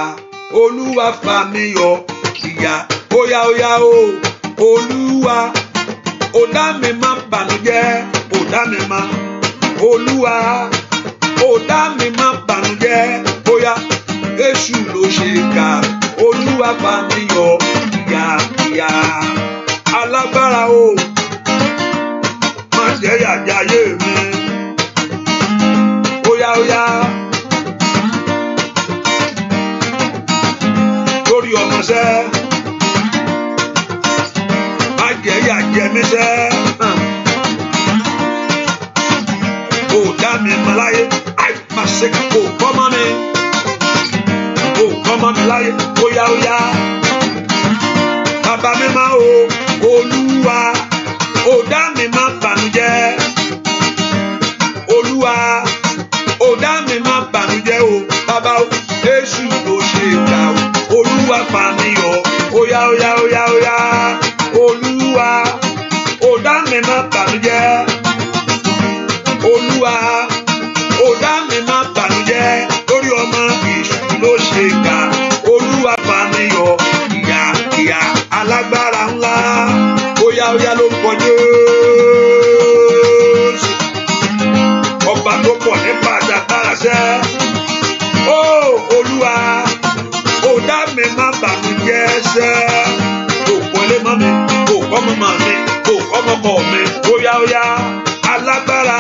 Olúwa fà mí yọ ìyà óyá o. Olúwa ò dá mi má bànújẹ́. Ò dá mi má. Olúwa ò dá mi má bànújẹ́. Óyá Èṣù ló ṣe kà Olúwa fà mí yọ ìyà. Alágbára o má jẹ́ yàjáyé mi. Óyá lórí ọmọ sẹ́ má jẹ́ yàjẹ́ mi sẹ́. Ó dá mi mọ̀ láyé má ṣe kó kọ́mọ́ mi. Ó kọ́mọ́ mi láyé óyá. Bàbá mi máa o Olúwa ò dá mi má bànújẹ́. Olúwa ò dá mi má bànújẹ́ o. Bàbá o Èṣù ló ṣe kà o. Olúwa fà mí yọ óyá. Olúwa ò dá mi má bànújẹ́. Olúwa ò dá mi má bànújẹ́. Lórí ọmọ Èṣù ló ṣe kà Olúwa fà mí yọ ìyà. Alágbára ńlá óyá lórúkọ Jésù. Ọba tó pọ̀ nípa àjàgbára sẹ́. Olúwa ò dá mi má bànújẹ́ sẹ́. Kò kọ́lé mọ́ mi, kò kọ́mọ mọ́ mi, kò kọ́mọkọ mi. Óyá alágbára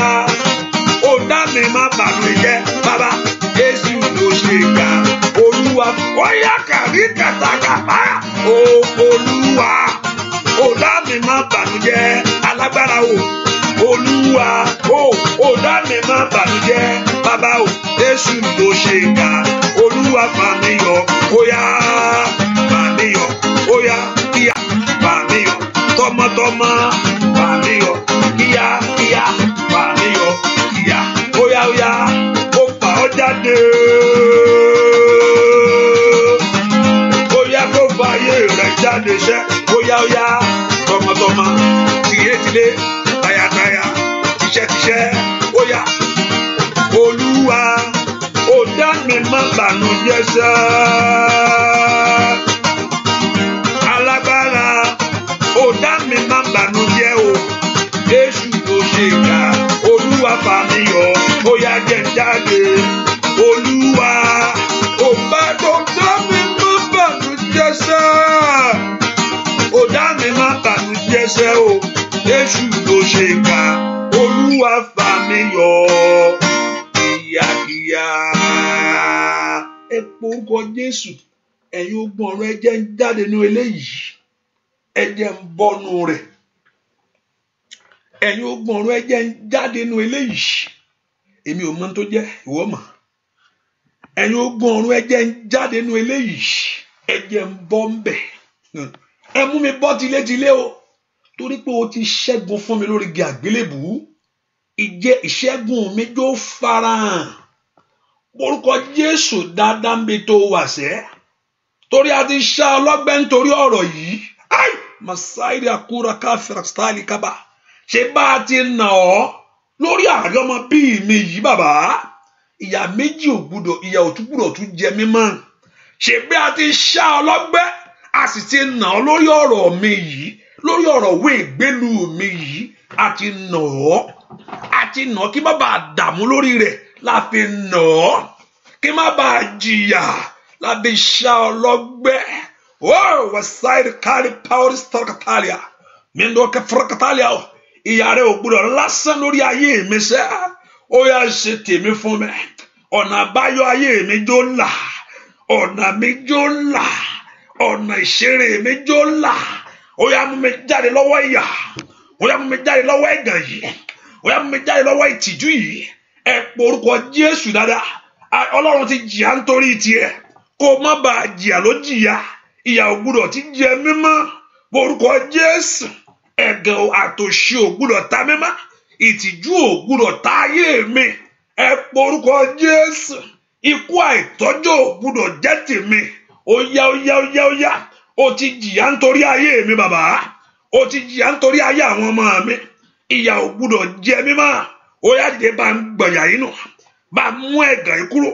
ò dá mi má bànújẹ́. Bàbá Jésù ló ṣe kà Olúwa óyá kàrí kàtàkàbá. Olúwa ò dá mi má bànújẹ́. Alágbára o Olúwa ò dá mi má bànújẹ́. Bàbá o Jésù ló ṣe kà Olúwa fà mí yọ óyá fà mí yọ óyá kíá fà mí yọ tọmọtọmọ fà mí yọ kíá fà mí yọ kíá óyá ó fà ọ́ jáde. Óyá kó fà ayé rẹ̀ jáde sẹ́. Óyá tọmọtọmọ tìlétìlé tayátayá tíṣẹ́tíṣẹ́ óyá. Olúwa ò dá mi má bànújẹ́ sẹ́. Alágbára ò dá mi má bànújẹ́ o. Èṣù ló ṣe kà Olúwa fà mí yọ óyá jẹ́ n jáde. Olúwa ò bá tó dá mi má bànújẹ́ sẹ́. Ò dá mi má bànújẹ́ sẹ́ o. Èṣù ló ṣe kà Olúwa fà mí yọ kíákíá. Ẹ porúkọ Jésù. Ẹ̀yin ogun ọ̀run ẹ̀jẹ̀ ń jáde nínú eléyìí. Ẹ̀jẹ̀ ń bọ́nu rẹ̀. Ẹ̀yin ogun ọ̀run ẹ̀jẹ̀ ń jáde nínú eléyìí. Èmi ò mọ̀ tó jẹ́ ìwọ mọ̀. Ẹ̀yin ogun ọ̀run ẹ̀jẹ̀ ń jáde nínú eléyìí. Ẹ̀jẹ̀ ń bọ́ ń bẹ̀. Ẹ mú mi bọ́ tilétilé o. Torí pé o ti ṣẹ́gun fún mi lórí igi àgbélébùú. Ìṣẹ́gun mi jó farahàn. Orúkọ Jésù dáadáa ń bi tó wà sẹ́. Torí a ti ṣá ọlọ́gbẹ́ nítorí ọ̀rọ̀ yìí. Masairi akura káfíra stáìlì kábà. Ṣé bá a ti nà ọ́ lórí àárẹ̀ ọmọ bíi mi yìí bàbá? Ìyà méjì ò gbúdọ̀, ìyà òtún gbúdọ̀ tún jẹ mí mọ́. Ṣé bí a ti ṣá ọlọ́gbẹ́, a sì ti nà ọ́ lórí ọ̀rọ̀ mi yìí, lórí ọ̀rọ̀ òwe ìgbélu mi yìí, a ti nà ọ́. Àti nà kí má bàa dààmú lórí rẹ̀ la fi nà ọ́, kí má bàa jìyà la fi ṣá ọlọ́gbẹ́. Wasaidi kárí pàwọ́rí sítọ́kàtàlíà mi ń dọ́kẹ́ fúrakàtàlíà. Ìyà rẹ̀ ò gbọdọ̀ lásán lórí ayé mi sẹ́. Ó yá ṣe tèmi fún mi. Ọ̀nà àbáyọ ayé mi jó là. Ọ̀nà mi jó là. Ọ̀nà ìṣeré mi jó là. Ó yá mú mi jáde lọ́wọ́ ìyà. Ó yá mú mi jáde lọ́wọ́ ẹ̀gàn yìí. Ó yá mú mi jáde lọ́wọ́ ìtìjú yìí. Ẹ pe orúkọ Jésù dáadáa. Ọlọ́run ti jìyà nítorí tiẹ̀. Kó má bàa jìyà ló jìyà. Ìyà ò gbọdọ̀ ti jẹ mímọ́. Orúkọ Jésù. Ẹ̀gàn àtòṣì ò gbọdọ̀ ta mímọ́. Ìtìjú ò gbọdọ̀ ta ayé mi. Ẹ pe orúkọ Jésù. ikú àìtọ́jọ́ gbọ́dọ̀ jẹ́ tèmi. Ó yá. Ó ti jìyà nítorí ayé mi bàbá. Ó ti jìyà nítorí ayé àwọn ọmọ mi. Ìyà ò gbọ́dọ̀ jẹ mí mọ́. Ó yá dìde bá ń gbọ̀yà yìí nù. Bá mú ẹ̀gàn yìí kúrò.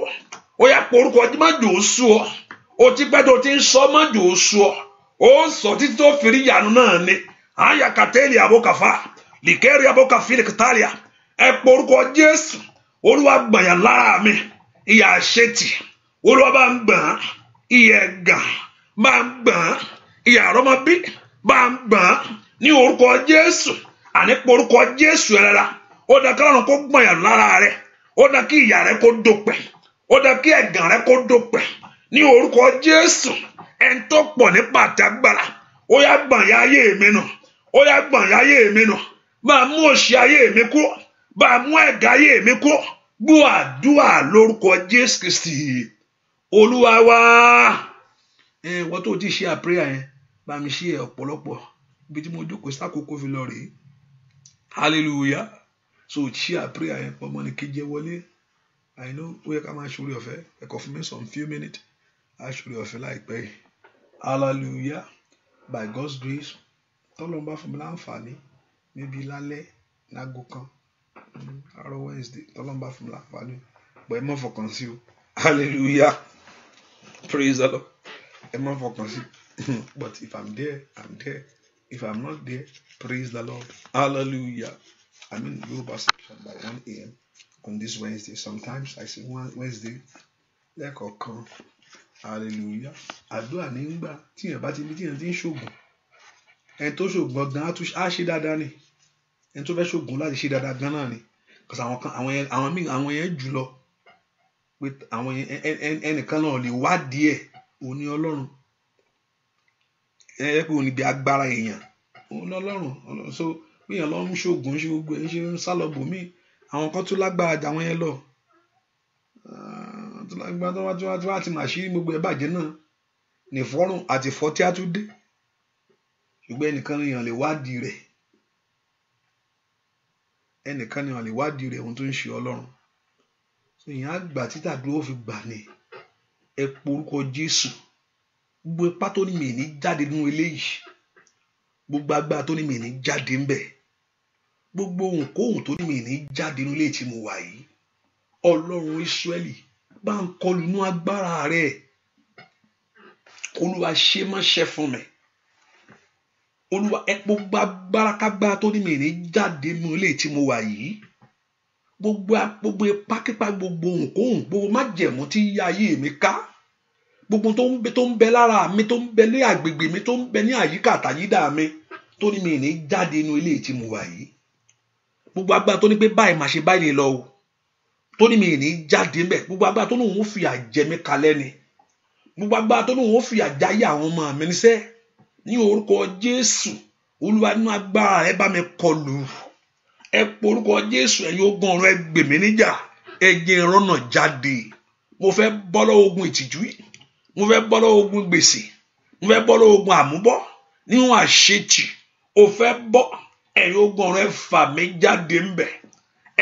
Ó yá porúkọ tí má jò ó sú ọ. Ó ti pẹ́ tó ti ń sọ má jò ó sú ọ. Ó ń sọ títí tó fi rí ìyanu náà ni. Àyà kàtẹ́lì àbókàfà. Lìkẹ́rì àbókàfìlì kìtàlíà. Ẹ porúkọ Jésù. Olúwa gbọ̀yà lára mi. Ìyà àṣetì. Olúwa bá ń gbọ̀n. Ìyà ẹ̀gàn. Bá ń gbọ̀n. Ìyà àrọ́mọbí. Bá ń gbọ̀n. Ní orúkọ Jésù. Àní porúkọ Jésù ẹ̀rẹ́ra. Ó dá kọ́lọ́run kó gbọ̀yà lára rẹ̀. Ó dá kí ìyà rẹ̀ kó dópin. Ó dá kí ẹ̀gàn rẹ̀ kó dópin. Ní orúkọ Jésù. Ẹni tó pọ̀ nípa àtàgbàrà. Ó yá gbọ̀nyà ayé mi nù. Ó yá gbọ̀nyà ayé mi nù. Bá mú òṣì ayé mi kúrò. Bá mú ẹ̀gàn ayé mi kúrò. Gbọ́ àdúrà lórúkọ Jésù Kristi Olúwa wa. Wọ́n tó ti ṣe àpéyà yẹn bá mi ṣe ọ̀pọ̀lọpọ̀ ibi tí mo jókòó sákòókò fi lọ rèé. Hallelujah. So ṣe àpéyà yẹn pọ̀mọ́ ní kéje wọlé. I know ó yẹ ká máa ṣorí ọ̀fẹ́ ẹ̀kọ́ fún mi some few minutes. A ṣorí ọ̀fẹ́ láìpẹ́ yìí. Hallelujah. By God's grace tọ́lọ́ bá fún mi láǹfààní níbi lálẹ́ lágo kan àárọ̀ Wednesday tọ́lọ́ bá fún mi láǹfààní pọ̀ ẹ má fọkàn sí o. Hallelujah. Praise the Lord. Ẹ má fọkàn sí. But if I'm there, I'm there. If I'm not there, praise the Lord. Hallelujah. I'm in Yoruba section by 1 a.m. on this Wednesday. Sometimes I say Wednesday lẹ́kọ̀ọ̀kan. Hallelujah. Àdúrà nígbà tí èèyàn bá ti ní tí èèyàn ti ń ṣògùn. Ẹni tó ṣògùn gan á ṣe dáadáa ni. Ẹni tó fẹ́ ṣògùn láti ṣe dáadáa gan náà ni. Because àwọn yẹn jù lọ. Pé àwọn ẹnìkan náà lè wádìí ẹ̀ òní Ọlọ́run. Ẹ pé òní bí agbára èèyàn. Òní Ọlọ́run. So bí èèyàn lọ ń ṣògùn ṣe gbogbo ẹ̀ ń ṣe ń sálọ̀bù mí. Àwọn kan tún lágbára jà wọ́n yẹn lọ. Tó wá ti máa ṣí gbogbo ẹ̀ bàjẹ́ náà. Nìfọ́rùn àti fọ́tí á tún dé. Ṣùgbọ́n ẹnìkan èèyàn lè wádìí rẹ̀. Ẹnìkan èèyàn lè wádìí rẹ̀ ohun tó ń ṣe Ọlọ́run. So èèyàn á gbà títà dúró fi gbà ní. Ẹ porúkọ Jésù. Gbogbo ipá tó ní mi ní jáde nínú eléyìí. Gbogbo agbára tó ní mi ní jáde ń bẹ̀. Gbogbo ohunkóhun tó ní mi ní jáde nínú ilé tí mo wà yìí. Ọlọ́run Ísírẹ́lì bá ń kọlù inú agbára rẹ̀. Olúwa ṣe má ṣe fún mi. Olúwa gbogbo agbára kágbára tó ní mi ní jáde nínú ilé tí mo wà yìí. Gbogbo ipákípá gbogbo ohunkóhun gbogbo májẹ̀mú tí yí ayé mi ká. Gbogbo tó ń bẹ lára mi tó ń bẹ ní agbègbè mi tó ń bẹ ní àyíká àtàyídà mi tó ní mi ní jáde nínú ilé tí mo wà yìí. Gbogbo agbára tó ní pé báyìí máa ṣe báyìí lè lọ o tó ní mi ní jáde ńbẹ̀. Gbogbo agbára tó ní òun fi àjẹ mi kalẹ̀ ni. Gbogbo agbára tó ní òun fi àjáyé àwọn ọmọ mi níṣẹ́ ní orúkọ Jésù. Olúwa nínú agbára rẹ bá mi kọlù. Ẹ porúkọ Jésù ẹ̀yin ogun ọ̀run ẹ gbè mí níjà. Ẹ jẹ́ n rọ́nà jáde. Mo fẹ́ bọ́ lọ́wọ́ ogun ìtìjú yìí. Mo fẹ́ bọ́ lọ́wọ́ ogun gbèsè. Mo fẹ́ bọ́ lọ́wọ́ ogun àmúbọ́. Níwọ̀n àṣetì. O fẹ́ bọ́. Ẹ̀yin ogun ọ̀run ẹ fà mí jáde ńbẹ̀.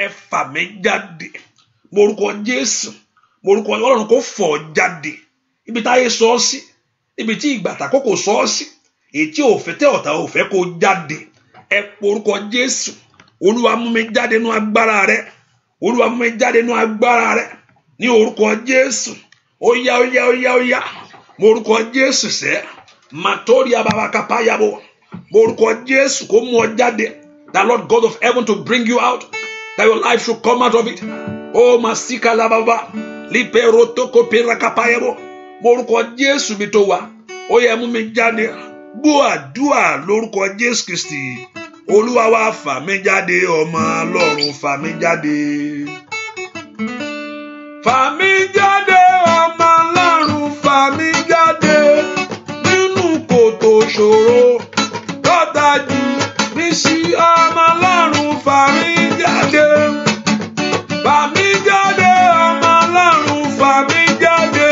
Ẹ fà mí jáde. Morúkọ Jésù. Morúkọ Ọlọ́run kó fọ̀ jáde. Ibi táyé sọ ọ́ sí. Ibi tí ìgbà tàkókò sọ ọ́ sí. Èyí tí òfẹ́ tẹ́ ọ̀tá òfẹ́ kó jáde. Ẹ porúkọ Jésù. Olúwa mú mi jáde nínú agbára rẹ. Olúwa mú mi jáde nínú agbára rẹ. Ní orúkọ Jésù. Ó yá. Morúkọ Jésù sẹ́. Matoria baba kapayabo. Morúkọ Jésù kó mú ọ jáde. The Lord God of heaven to bring you out. That your life should come out of it. Oh masika la baba. Lipero toko pera kapayabo. Morúkọ Jésù mi tó wà. Ó yẹ mú mi jáde. Gbọ́ àdúrà lórúkọ Jésù Kristi. Olúwa wá fà mí jáde ọmọ Ọlọ́run fà mí jáde. Fà mí jáde ọmọ Ọlọ́run fà mí jáde. Nínú kòtò ṣòro lọ́tàjú mi sí ọmọ Ọlọ́run fà mí jáde. Fà mí jáde ọmọ Ọlọ́run fà mí jáde.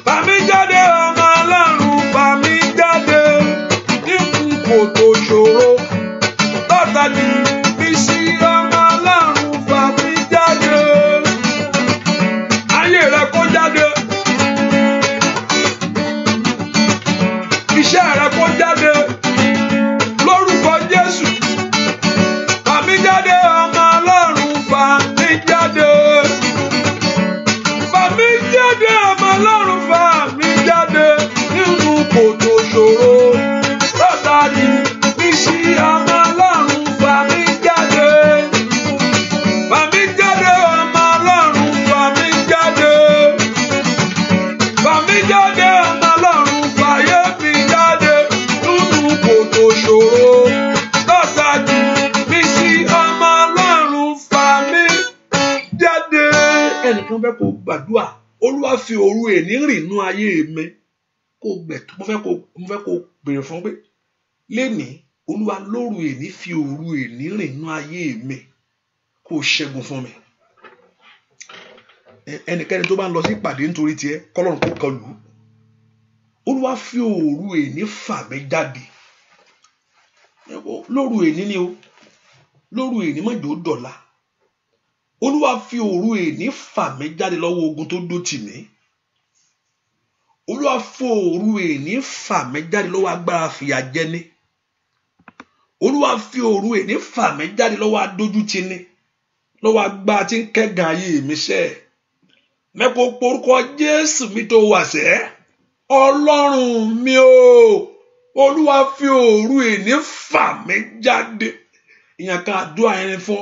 Fà mí jáde ọmọ Ọlọ́run fà mí jáde. Nínú kòtò ṣòro lọ́tàjú mi sí ọmọ Ọlọ́run fà mí jáde. ẹnìkan fẹ́ kó gbàdúrà Olúwa fi òru èní rìn nú ayé mi kó gbẹ̀tọ́ mo fẹ́ kó béèrè fún pé lénìí Olúwa lóru èní fi òru èní rìn nú ayé mi kó ṣẹ́gun fún mi. Ẹnikẹ́ni tó bá ń lọ sí ìpàdé nítorí tiẹ̀ kọ́lọ́run kó kọlù. Olúwa fi òru èní fà mí jáde lóru èní ni o, lóru èní má jò dọ̀la. Olúwa fi òru èní fà mí jáde lọ́wọ́ ogun tó dó tì mí. Olúwa fi òru èní fà mí jáde lọ́wọ́ agbára fìyàjẹni. Olúwa fi òru èní fà mí jáde lọ́wọ́ adójútini, lọ́wọ́ agbára tí ń kẹ́gàn ayé mi sẹ́. Mẹ́kò porúkọ Jésù mi tó wà sẹ́. Ọlọ́run mi o, Olúwa fi òru èní fà mí jáde. Ìyẹn kan àdúrà ẹni fún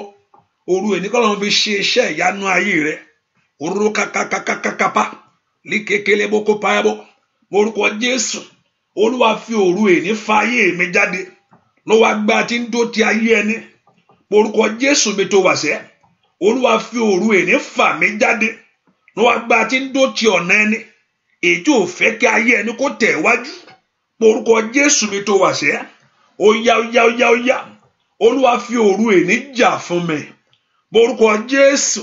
òru èní kọ́lọ́run fi ṣe iṣẹ́ ìyanu ayé rẹ̀. Òru kakakakakapa líkekele boko payabo. Morúkọ Jésù, Olúwa fi òru èní fà ayé mi jáde lọ́wọ́ agbára tí ń dó ti ayé ẹni. Morúkọ Jésù mi tó wà sẹ́. Olúwa fi òru èní fà mí jáde lọ́wọ́ agbára tí ń dó ti ọ̀nà ẹni. Èyí ò fẹ́ kí ayé ẹni kó tẹ̀ wájú. Morúkọ Jésù mi tó wà sẹ́. Óyá. Olúwa fi òru èní jà fún mi. Morúkọ Jésù,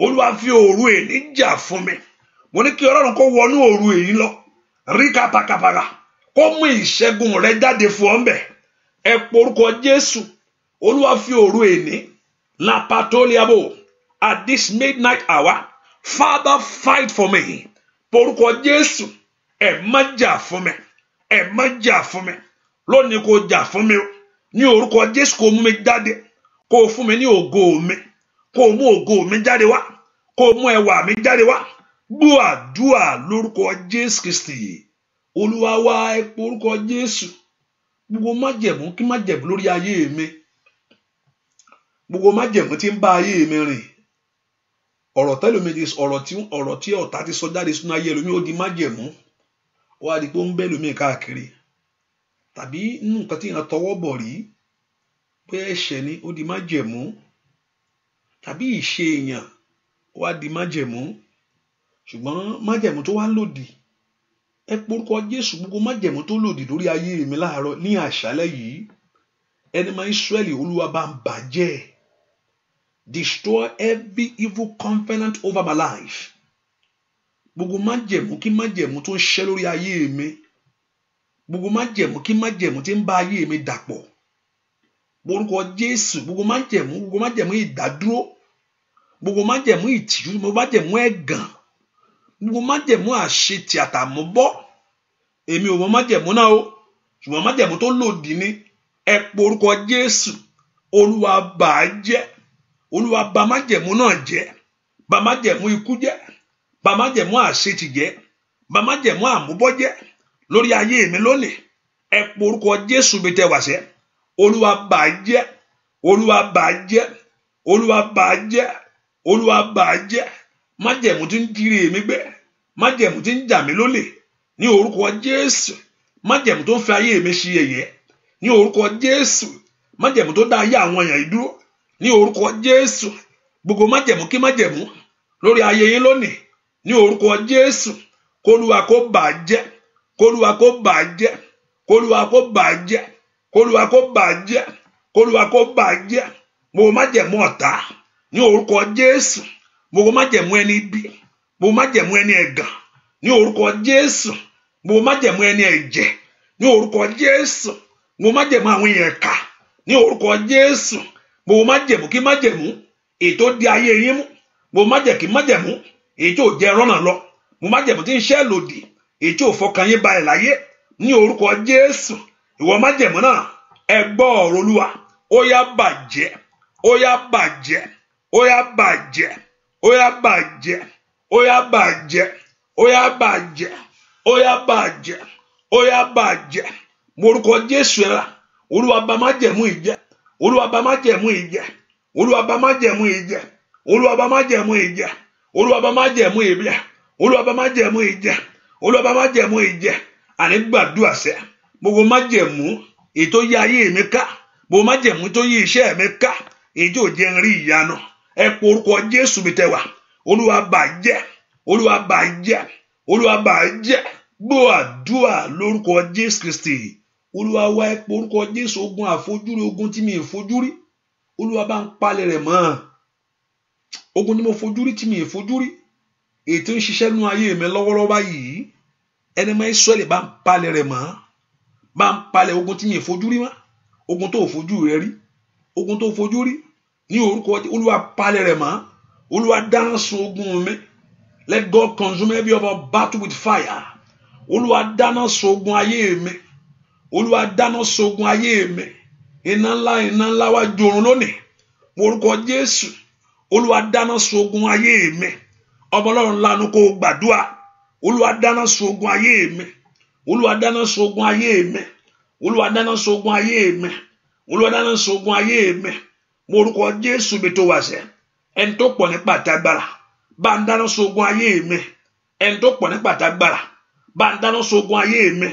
Olúwa fi òru èní jà fún mi. Mo ní kí Ọlọ́run kó wọnú òru èní lọ. Rí kápákápáká kó mú ìṣẹ́gun rẹ jáde fún ọ ńbẹ̀. Ẹ porúkọ Jésù. Olúwa fi òru èní la patoliabo at this midnight hour. Father, fight for me. Porúkọ Jésù, ẹ má jà fún mi. Ẹ má jà fún mi. Lónìí kó jà fún mi. Ní orúkọ Jésù kó mú mi jáde. Kó fún mi ní ògo mi. Kó mú ògo mi jáde wá. Kó mú ẹwà mi jáde wá. Gbọ́ àdúrà lórúkọ Jésù Kristi. Olúwa wa, ẹ porúkọ Jésù. Gbogbo májẹ̀mú kí májẹ̀mú lórí ayé mi. Gbogbo májẹ̀mú tí ń bá ayé mi rìn. Ọ̀rọ̀ tí ọ̀tá ti sọ jáde sínú ayé ẹlòmíì ó di májẹ̀mú. Ó wá di pé ó ń bẹ́ ẹlòmíì káàkiri. Tàbí nǹkan tí èèyàn tọwọ́ bọ̀ rí pé ẹ̀ṣẹ̀ ni ó di májẹ̀mú. Tàbí ìṣe èèyàn ó wá di májẹ̀mú. Ṣùgbọ́n májẹ̀mú tó wá lòdì. Ẹ porúkọ Jésù, gbogbo májẹ̀mú tó lòdì lórí ayé mi láàárọ̀ ní àṣálẹ́ yìí. Ẹni máa Ísírẹ́lì, Olúwa bá ń bàjẹ́. Destroy every evil covenant over my life. Gbogbo májẹ̀mú kí májẹ̀mú tó ń ṣẹ́ lórí ayé mi. Gbogbo májẹ̀mú kí májẹ̀mú tí ń bá ayé mi dàpọ̀. Porúkọ Jésù, gbogbo májẹ̀mú ìdádúró. Gbogbo májẹ̀mú ìtìjú, gbogbo májẹ̀mú ẹ̀gàn. Gbogbo májẹ̀mú àṣetì àtàmúbọ́. Èmi ò mọ májẹ̀mú náà o. Ṣùgbọ́n májẹ̀mú tó lòdì ni. Ẹ porúkọ Jésù. Olúwa bà á jẹ́. Olúwa bà májẹ̀mú náà jẹ́. Bà májẹ̀mú ikú jẹ́. Bà májẹ̀mú àṣetì jẹ́. Bà májẹ̀mú àmúbọ́ jẹ́. Lórí ayé mi lónìí. Ẹ porúkọ Jésù bí tẹ wá sẹ́. Olúwa bà á jẹ́. Olúwa bà á jẹ́. Olúwa bà á jẹ́. Olúwa bà á jẹ́. Májẹ̀mú tí ń kiri èmi gbé. Májẹ̀mú tí ń jà mí lólè. Ní orúkọ Jésù. Májẹ̀mú tó ń fi ayé mi ṣe yẹ̀yẹ́. Ní orúkọ Jésù. Májẹ̀mú tó dá ayé àwọn èèyàn ìdúró. Ní orúkọ Jésù. Gbogbo májẹ̀mú kí májẹ̀mú lórí ayé yín lónìí. Ní orúkọ Jésù. Kólúwa kó bà á jẹ́. Kólúwa kó bà á jẹ́. Kólúwa kó bà á jẹ́. Kólúwa kó bà á jẹ́. Kólúwa kó bà á jẹ́. Gbogbo májẹ̀mú ọ̀tá. Ní orúkọ Jésù. Gbogbo májẹ̀mú ẹni ibi. Gbogbo májẹ̀mú ẹni ẹ̀gàn. Ní orúkọ Jésù. Gbogbo májẹ̀mú ẹni ẹ̀jẹ̀. Ní orúkọ Jésù. Gbogbo májẹ̀mú àwọn èèyàn ẹ̀ka. Ní orúkọ Jésù. Gbogbo májẹ̀mú kí májẹ̀mú èyí tó di ayé yín mú. Gbogbo májẹ̀mú kí májẹ̀mú èyí tó jẹ́ rọ́nà lọ. Gbogbo májẹ̀mú tí ń ṣẹ́ lòdì èyí tí ò fọkàn yín balẹ̀ láyé. Ní orúkọ Jésù. Ìwọ májẹ̀mú náà, ẹ gbọ́ ọ̀rọ̀ Olúwa. Ó yá bàjẹ́. Ó yá bàjẹ́. Ó yá bàjẹ́. Ó yá bàjẹ́. Ó yá bàjẹ́. Ó yá bàjẹ́. Ó yá bàjẹ́. Ó yá bàjẹ́. Morúkọ Jésù ẹ̀rá. Olúwa bà májẹ̀mú ìjẹ́. Olúwa bà májẹ̀mú ìjẹ́. Olúwa bà májẹ̀mú ìjẹ́. Olúwa bà májẹ̀mú ìjẹ́. Olúwa bà májẹ̀mú ìjẹ́. Olúwa bà májẹ̀mú ìjẹ́. Olúwa bà májẹ̀mú ìjẹ́. Àní gbàdúrà sẹ́. Gbogbo májẹ̀mú èyí tó yí ayé mi ká. Gbogbo májẹ̀mú tó yí iṣẹ́ mi ká. Èyí tó jẹ́ n rí ìyanu. Ẹ porúkọ Jésù bí tẹ wá. Olúwa bàjẹ́, Olúwa bàjẹ́, Olúwa bàjẹ́. Gbọ́ àdúrà lórúkọ Jésù Kristi. Olúwa wá ẹ pé orúkọ Jésù ogun àfojúrí, ogun tí mi ì fojúrí. Olúwa bá ń palẹ̀ rẹ̀ mọ́. Ogun tí mo fojúrí tí mi ì fojúrí. Èyí tí ń ṣiṣẹ́ nínú ayé mi lọ́wọ́lọ́wọ́ báyìí. Ẹni mọ́ Ísírẹ́lì bá ń palẹ̀ rẹ̀ mọ́. Bá ń palẹ̀ ogun tí mi ì fojúrí mọ́. Ogun tó fojú rẹ̀ rí. Ogun tó fojú rí. Ní orúkọ Olúwa palẹ̀ rẹ̀ mọ́. Olúwa dáná sun ogun mi. Let God consume every other battle with fire. Olúwa dáná sun ogun ayé mi. Olúwa dáná sun ogun ayé mi. Iná ńlá wá jorun lónìí. Orúkọ Jésù. Olúwa dáná sun ogun ayé mi. Ọmọ Ọlọ́run lanu kó gbàdúrà. Olúwa dáná sun ogun ayé mi. Olúwa dáná sun ogun ayé mi. Olúwa dáná sun ogun ayé mi. Olúwa dáná sun ogun ayé mi. Orúkọ Jésù bí tó wà sẹ́. Ẹni tó pọ̀ nípa àtàgbàrà. Bá ń dáná sun ogun ayé mi. Ẹni tó pọ̀ nípa àtàgbàrà. Bá ń dáná sun ogun ayé mi.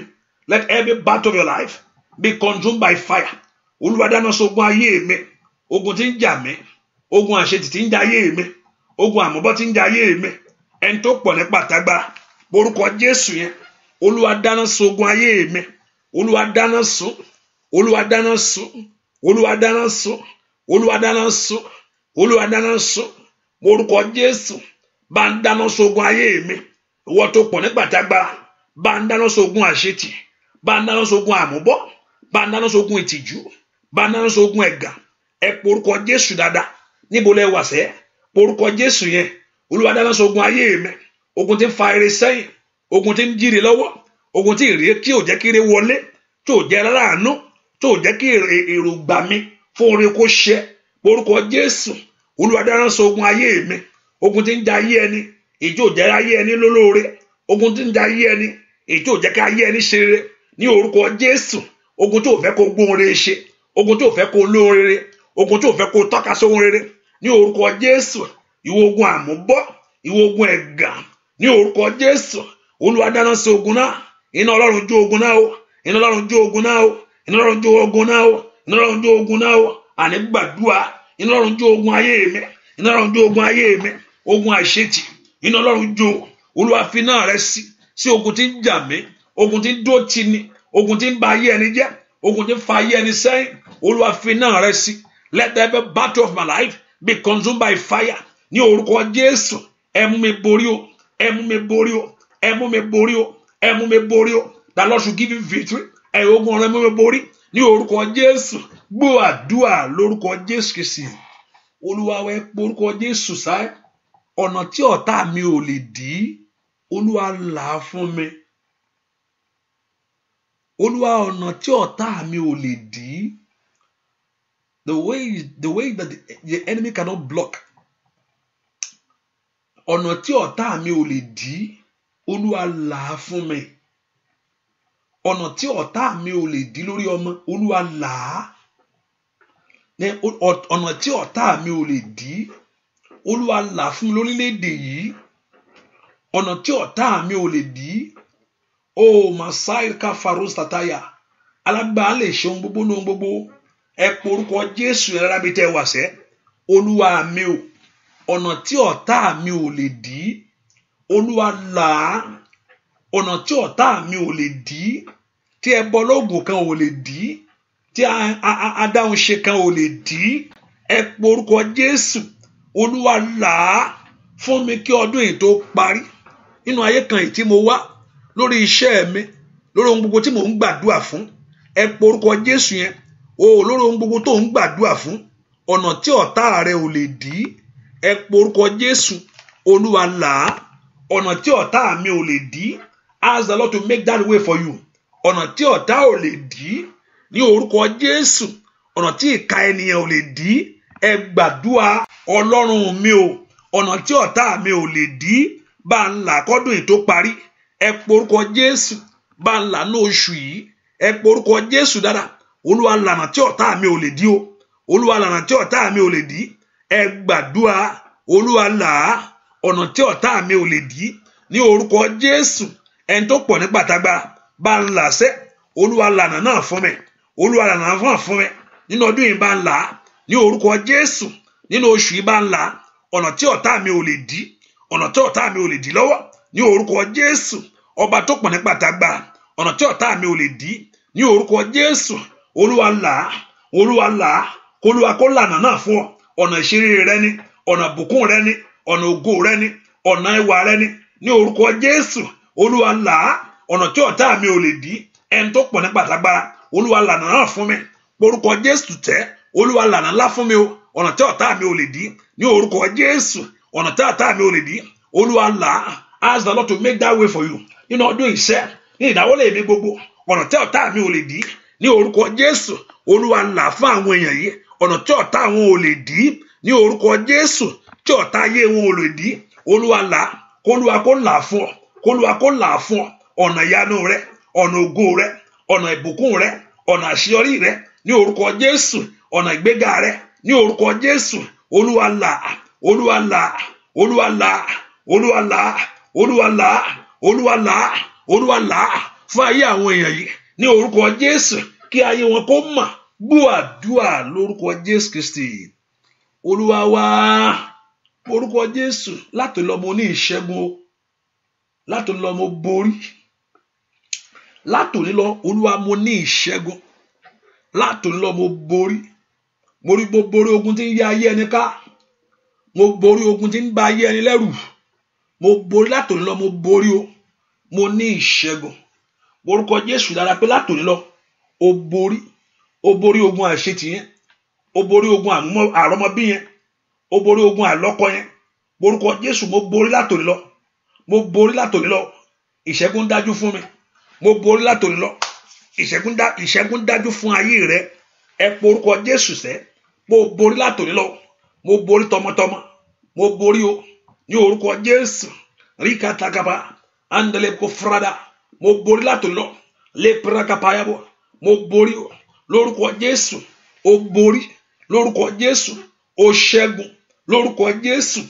Let every battle of your life be consumed by fire. Olúwa dáná sun ogun ayé mi. Ogun tí ń jà mí. Ogun àṣetì tí ń jà ayé mi. Ogun àmúbọ́ tí ń jà ayé mi. Ẹni tó pọ̀ nípa àtàgbàrà. Orúkọ Jésù yẹn. Olúwa dáná sun ogun ayé mi. Olúwa dáná sun. Olúwa dáná sun. Olúwa dáná sun. Olúwa dáná sun. Olúwa dáná sun. Orúkọ Jésù. Bá ń dáná sun ogun ayé mi. Ìwọ tó pọ̀ nípa àtàgbàrà. Bá ń dáná sun ogun àṣetì. Bá ń dáná sun ogun àmúbọ́. Bá ń dáná sun ogun ìtìjú. Bá ń dáná sun ogun ẹ̀gàn. Ẹ pe orúkọ Jésù dáadáa. Níbo lẹ wà sẹ́? Orúkọ Jésù yẹn. Olúwa dáná sun ogun ayé mi. Ogun tí ń fa ire sẹ́yìn. Ogun tí ń jíire lọ́wọ́. Ogun tí ìrè tí ò jẹ́ kí ire wọlé. Tí ò jẹ́ láàánú. Tí ò jẹ́ kí èròǹgbà mi fún oore kó ṣẹ. Orúkọ Jésù. Olúwa dáná sun ogun ayé mi. Ogun tí ń ja ayé ẹni. Èyí tí ò jẹ́ ayé ẹni lólóore. Ogun tí ń ja ayé ẹni. Èyí tí ò jẹ́ kí ayé ẹni ṣe rere. Ní orúkọ Jésù. Ogun tí ò fẹ́ kó gbóhùn rere ṣe. Ogun tí ò fẹ́ kó lóhùn rere. Ogun tí ò fẹ́ kó tọ́ka sóhun rere. Ní orúkọ Jésù. Ìwọ ogun àmúbọ́. Ìwọ ogun ẹ̀gàn. Ní orúkọ Jésù. Olúwa dáná sun ogun náà. Iná Ọlọ́run jó ogun náà o. Iná Ọlọ́run jó ogun náà o. Iná Ọlọ́run jó ogun náà o. Iná Ọlọ́run jó ogun náà o. Àní gbàdúrà. Iná Ọlọ́run jó ogun ayé mi. Iná Ọlọ́run jó ogun ayé mi. Ogun àṣetì. Iná Ọlọ́run jó. Olúwa fi náà rẹ sí ogun tí ń jà mí. Ogun tí ń dó tì ní. Ogun tí ń ba ayé ẹni jẹ́. Ogun tí ń fa ayé ẹni sẹ́yìn. Olúwa fi náà rẹ sí. Let every battle of my life be consumed by fire. Ní orúkọ Jésù. Ẹ mú mi borí o. Ẹ mú mi borí o. Ẹ mú mi borí o. Ẹ mú mi borí o. The Lord should give you victory. Ẹ ogun ọ̀rẹ́ mú mi borí. Ní orúkọ Jésù. Gbọ́ àdúrà lórúkọ Jésù Kristi. Olúwa wẹ pé orúkọ Jésù sáì. Ọ̀nà tí ọ̀tá mi ò lè dí. Olúwa là á fún mi. Olúwa ọ̀nà tí ọ̀tá mi ò lè dí. The way that the enemy cannot block. Ọ̀nà tí ọ̀tá mi ò lè dí. Olúwa là á fún mi. Ọ̀nà tí ọ̀tá mi ò lè dí lórí ọmọ. Olúwa là á. Ọ̀nà tí ọ̀tá mi ò lè dí. Olúwa là á fún mi lórílẹ̀-èdè yìí. Ọ̀nà tí ọ̀tá mi ò lè dí. Oh, Masai Kafaros Tataya. Alágbára lè ṣe ohun gbogbo ní ohun gbogbo. Ẹ pe orúkọ Jésù yẹn lára bí tẹ́ wà sẹ́. Olúwa mi o. Ọ̀nà tí ọ̀tá mi ò lè dí. Olúwa là á. Ọ̀nà tí ọ̀tá mi ò lè dí. Tí ẹbọ lóògùn kan ò lè dí. Tí adáhunṣe kan ò lè dí. Ẹ pe orúkọ Jésù. Olúwa là á fún mi kí ọdún yìí tó parí. Nínú ayé kan yìí tí mo wá. Lórí iṣẹ́ mi. Lórí ohun gbogbo tí mò ń gbàdúrà fún. Ẹ pe orúkọ Jésù yẹn. Lórí ohun gbogbo tó ń gbàdúrà fún. Ọ̀nà tí ọ̀tá rẹ ò lè dí. Ẹ pe orúkọ Jésù. Olúwa là á. Ọ̀nà tí ọ̀tá mi ò lè dí. Ask the Lord to make that way for you. Ọ̀nà tí ọ̀tá ò lè dí. Ní orúkọ Jésù. Ọ̀nà tí ìka ènìyàn ò lè dí. Ẹ gbàdúrà. Ọlọ́run mi o. Ọ̀nà tí ọ̀tá mi ò lè dí. Bá ń là kọ́dún yìí tó parí. Ẹ pe orúkọ Jésù. Bá ń là ní oṣù yìí. Ẹ pe orúkọ Jésù dáadáa. Olúwa lànà tí ọ̀tá mi ò lè dí o. Olúwa lànà tí ọ̀tá mi ò lè dí. Ẹ gbàdúrà. Olúwa là á. Ọ̀nà tí ọ̀tá mi ò lè dí. Ní orúkọ Jésù. Ẹni tó pọ̀ ní pàtàgbára. Bá ń là sẹ́. Olúwa lànà náà fún mi. Olúwa lànà fún mi. Nínú ọdún yìí bá ń là á. Ní orúkọ Jésù. Nínú oṣù yìí bá ń là á. Ọ̀nà tí ọ̀tá mi ò lè dí. ọ̀nà tí ọ̀tá mi ò lè dí lọ́wọ́ ní orúkọ Jésù. Ọba tó pọ̀ nípa tagbára, ọ̀nà tí ọ̀tá mi ò lè dí ní orúkọ Jésù. Olúwa là á, Olúwa là á, k'Olúwa kó lànà náà fún ọ. Ọ̀nà ìṣeré rẹ ni, ọ̀nà ìbùkún rẹ ni, ọ̀nà ògo rẹ ni, ọ̀nà ẹwà rẹ ni ní orúkọ Jésù. Olúwa là á, ọ̀nà tí ọ̀tá mi ò lè dí, ẹni tó pọ̀ nípa tagbára, Olúwa lànà náà fún mi. Orúkọ Jésù tẹ́, Olúwa lànà ńlá fún mi o. Ọ̀nà tí ọ̀tá mi ò lè dí ní orúkọ Jésù. Ọ̀nà tí ọ̀tá mi ò lè dí, Olúwa là á. Ask the Lord to make that way for you. Nínú ọdún iṣẹ́, ní ìdáwọ́lé mi gbogbo, ọ̀nà tí ọ̀tá mi ò lè dí ní orúkọ Jésù. Olúwa là fún àwọn èèyàn yìí. Ọ̀nà tí ọ̀tá wọn ò lè dí ní orúkọ Jésù. Tí ọ̀tá ayé wọn ò lè dí, Olúwa là, k'Olúwa kó là fún ọ. K'Olúwa kó là fún ọ. Ọ̀nà ìyanu rẹ, ọ̀nà ògo rẹ, ọ̀nà ìbùkún rẹ, ọ̀nà àṣeyọrí rẹ ní orúkọ Jésù. Ọ̀nà ìgbéga rẹ ní orúkọ Jésù. Olúwa là, Olúwa là, Olúwa là, Olúwa là, Olúwa là, Olúwa là, Olúwa là fún ayé àwọn èèyàn yìí ní orúkọ Jésù. Kí ayé wọn kó mà. Gbọ́ àdúrà lórúkọ Jésù Kristi Olúwa wa. Orúkọ Jésù, láti lọ mo ní ìṣẹ́gun o, láti lọ mo borí, láti lọ Olúwa mo ní ìṣẹ́gun, láti lọ mo borí. Mo borí ogun tí ń yá ayé ẹni ká, mo borí ogun tí ń ba ayé ẹni lẹ́rù, mo borí. Láti lọ mo borí o, mo ní ìṣẹ́gun. Orúkọ Jésù dára pé láti lọ o borí, o borí ogun àṣetì yẹn, o borí ogun àrọ́mọbí yẹn, o borí ogun àlọ́kọ yẹn. Orúkọ Jésù, mo borí láti lọ, mo borí láti lọ. Ìṣẹ́gun dájú fún mi, mo borí láti lọ. Ìṣẹ́gun dájú fún ayé rẹ. Ẹ po orúkọ Jésù sẹ́, mo borí láti lọ, mo borí tọmọtọmọ, mo borí o ní orúkọ Jésù. Ríkà takaba andele ko frada, mo borí láti lọ. Lè pẹ́rẹ́kàpáyàbọ̀, mo borí o lórúkọ Jésù. O borí lórúkọ Jésù. O ṣẹ́gun lórúkọ Jésù.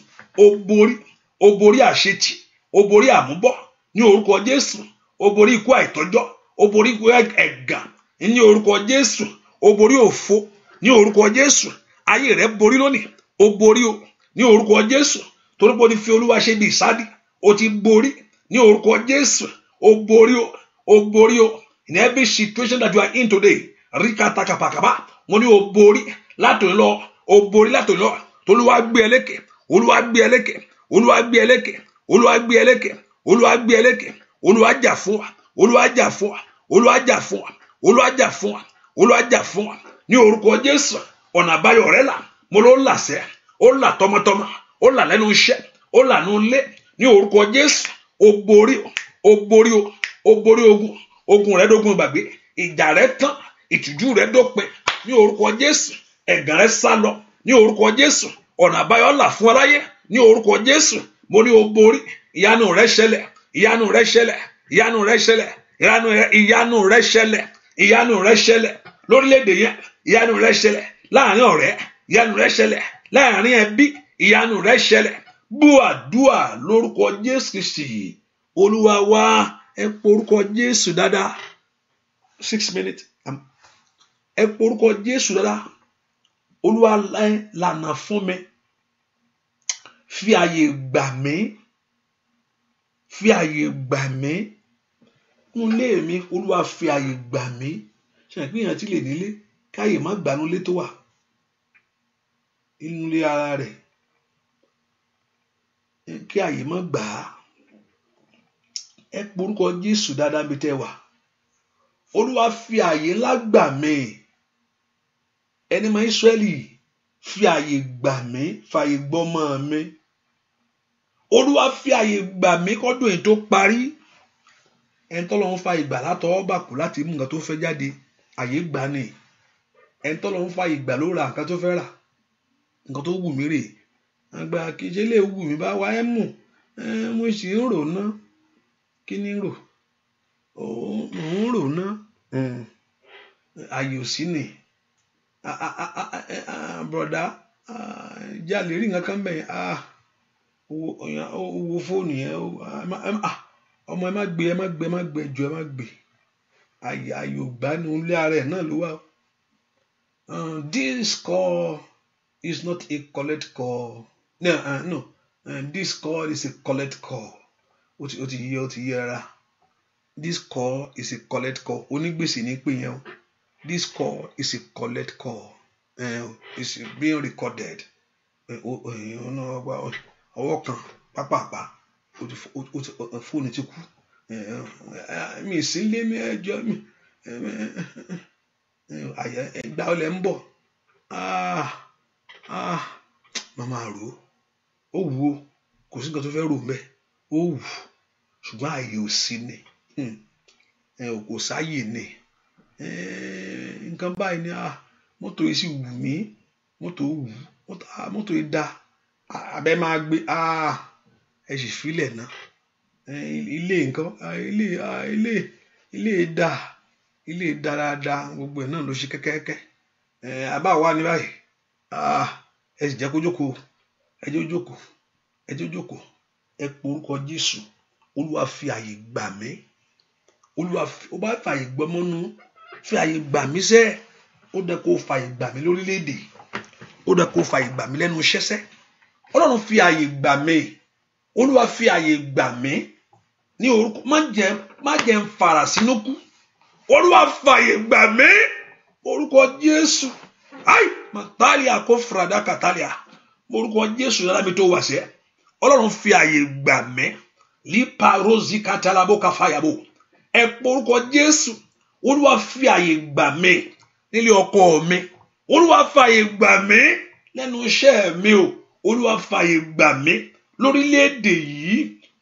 O borí, o borí àṣetì, o borí àmúbọ̀ ní orúkọ Jésù. O borí ikú àìtọ́jọ́, o borí ikú ẹ̀gàn ní orúkọ Jésù. O borí òfo ní orúkọ Jésù. Ayé rẹ borí lónìí, o borí o ní orúkọ Jésù. Torí pé o ti fi Olúwa ṣe bí ìsádi, o ti borí ní orúkọ Jésù. O borí o, o borí o. In every situation that you are in today, ríkàtàkàpàkàbà, mo ní o borí láti lọ, o borí láti lọ. Olúwa gbé ẹ lékè, Olúwa gbé ẹ lékè, Olúwa gbé ẹ lékè, Olúwa gbé ẹ lékè, Olúwa gbé ẹ lékè. Olúwa jà fún wa, Olúwa jà fún wa, Olúwa jà fún wa, Olúwa jà fún wa, Olúwa jà fún wa ní orúkọ Jésù. Ọ̀nà àbáyọ rẹ là, mo ló là sẹ́, ó là tọmọtọmọ, ó là lẹ́nu iṣẹ́, ó là nínú ilé ní orúkọ Jésù. O borí o, o borí o, o borí ogun. Ogun rẹ dógun ìgbàgbé, ìjà rẹ tán, ìtìjú rẹ dópin ní orúkọ Jésù. Ẹ̀gàn rẹ sá lọ ní orúkọ Jésù. Ọ̀nà àbáyọ là fún aláyé ní orúkọ Jésù. Mo ní o borí. Ìyanu rẹ ṣẹlẹ̀, ìyanu rẹ ṣẹlẹ̀, ìyanu rẹ ṣẹlẹ̀, ìyanu rẹ ṣẹlẹ̀, ìyanu rẹ ṣẹlẹ̀ lórílẹ̀-èdè yẹn. Ìyanu rẹ ṣẹlẹ̀ láàrin ọ̀rẹ́, ìyanu rẹ ṣẹlẹ̀ láàrin ẹbí, ìyanu rẹ ṣẹlẹ̀. Gbọ́ àdúrà lórúkọ Jésù Kristi Olúwa wa. Ẹ po orúkọ Jésù dáadáa. 6 minutes. Ẹ po orúkọ Jésù dáadáa. Olúwa lànà fún mi, fi àyè gbà mí, fi àyè gbà mí nílé mi. Olúwa fi àyè gbà mí. Ṣé ìpínyàn tí lè nílé káyè má gbà nílé tó wà inú ilé ara rẹ̀, kí àyè má gbà á. Ẹ po orúkọ Jésù dáadáa bí tẹ́ wà. Olúwa fi àyè ńlá gbà mí. Ẹni mọ Ísírẹ́lì, fi àyè gbà mí, fàyè gbọ́mọ mi. Olúwa fi àyè gbà mí kọ́dún èyí tó parí. Ẹni tọ́lọ́run fa ìgbà látọwọ́ bàkú láti mú nǹkan tó fẹ́ jáde, àyè gbà ni. Ẹni tọ́lọ́run fa ìgbà ló ra nǹkan tó fẹ́ rà, nǹkan tó wù mí rè. Àgbà kìí lè wù mí bá wá ẹ mú, mo sì ń rò ná. Kí ni ń rò? Mò ń rò ná. Àyè ò sí ni. Broda, jalè rí nǹkan kan bẹ́ẹ̀. Owó fóònù yẹn. Ọmọ ẹ má gbé jù, ẹ má gbé. Àyè ò gbà ní ilé ara ẹ̀ náà ló wà. This call is not a collect call. No. And this call is a collect call. Ó ti yẹra. This call is a collect call. Onígbèsè ní pè yẹn o. This call is a collect call. It's being recorded. Ọwọ́ kan pápápá fóònù ti kú. Mi sí lé mi ẹjọ́ mi. Ìgbà olè ń bọ̀. Màmá rò ó wù ó, kò sí nǹkan tó fẹ́ rò mẹ́, ó wù ṣùgbọ́n ààyè ò sí ni, kò sáàyè ni. Nǹkan báyìí ni mọ́tò yìí sì wù mí, mọ́tò yìí dá, abẹ́ máa gbé ẹ sì filẹ̀ náà. Ilé nǹkan ilé dá dáadáa, gbogbo ẹ̀ náà ló ṣe kẹ́kẹ́kẹ́. Àbá wa ní báyìí ẹ sì jẹ́ kó jókòó, ẹ jẹ́ ó jókòó, ẹ pe orúkọ Jésù. Olúwa fi àyè gbà mí, Olúwa ó bá fàyè gbọmọ́nú, fi àyè gbà mí sẹ́, ó dẹ kó fàyè gbà mí lórílẹ̀‐èdè, ó dẹ kó fàyè gbà mí lẹ́nu iṣẹ́ sẹ́. Ọlọ́run fi àyè gbà mí, Olúwa fi àyè gbà mí ní orúkọ, má jẹ́ ń fara sínú kú. Olúwa fàyè gbà mí orúkọ Jésù. Màtálíà kó fúradà kàtálíà, orúkọ Jésù yàrá mi tó wà sẹ́. Ọlọ́run fi àyè gbà mí. Liparozi katalabo kafayabo. Ẹ pe orúkọ Jésù. Olúwa fi àyè gbà mí nílé ọkọ mi. Olúwa fi àyè gbà mí lẹ́nu iṣẹ́ mi o. Olúwa fi àyè gbà mí lórílẹ̀-èdè yìí.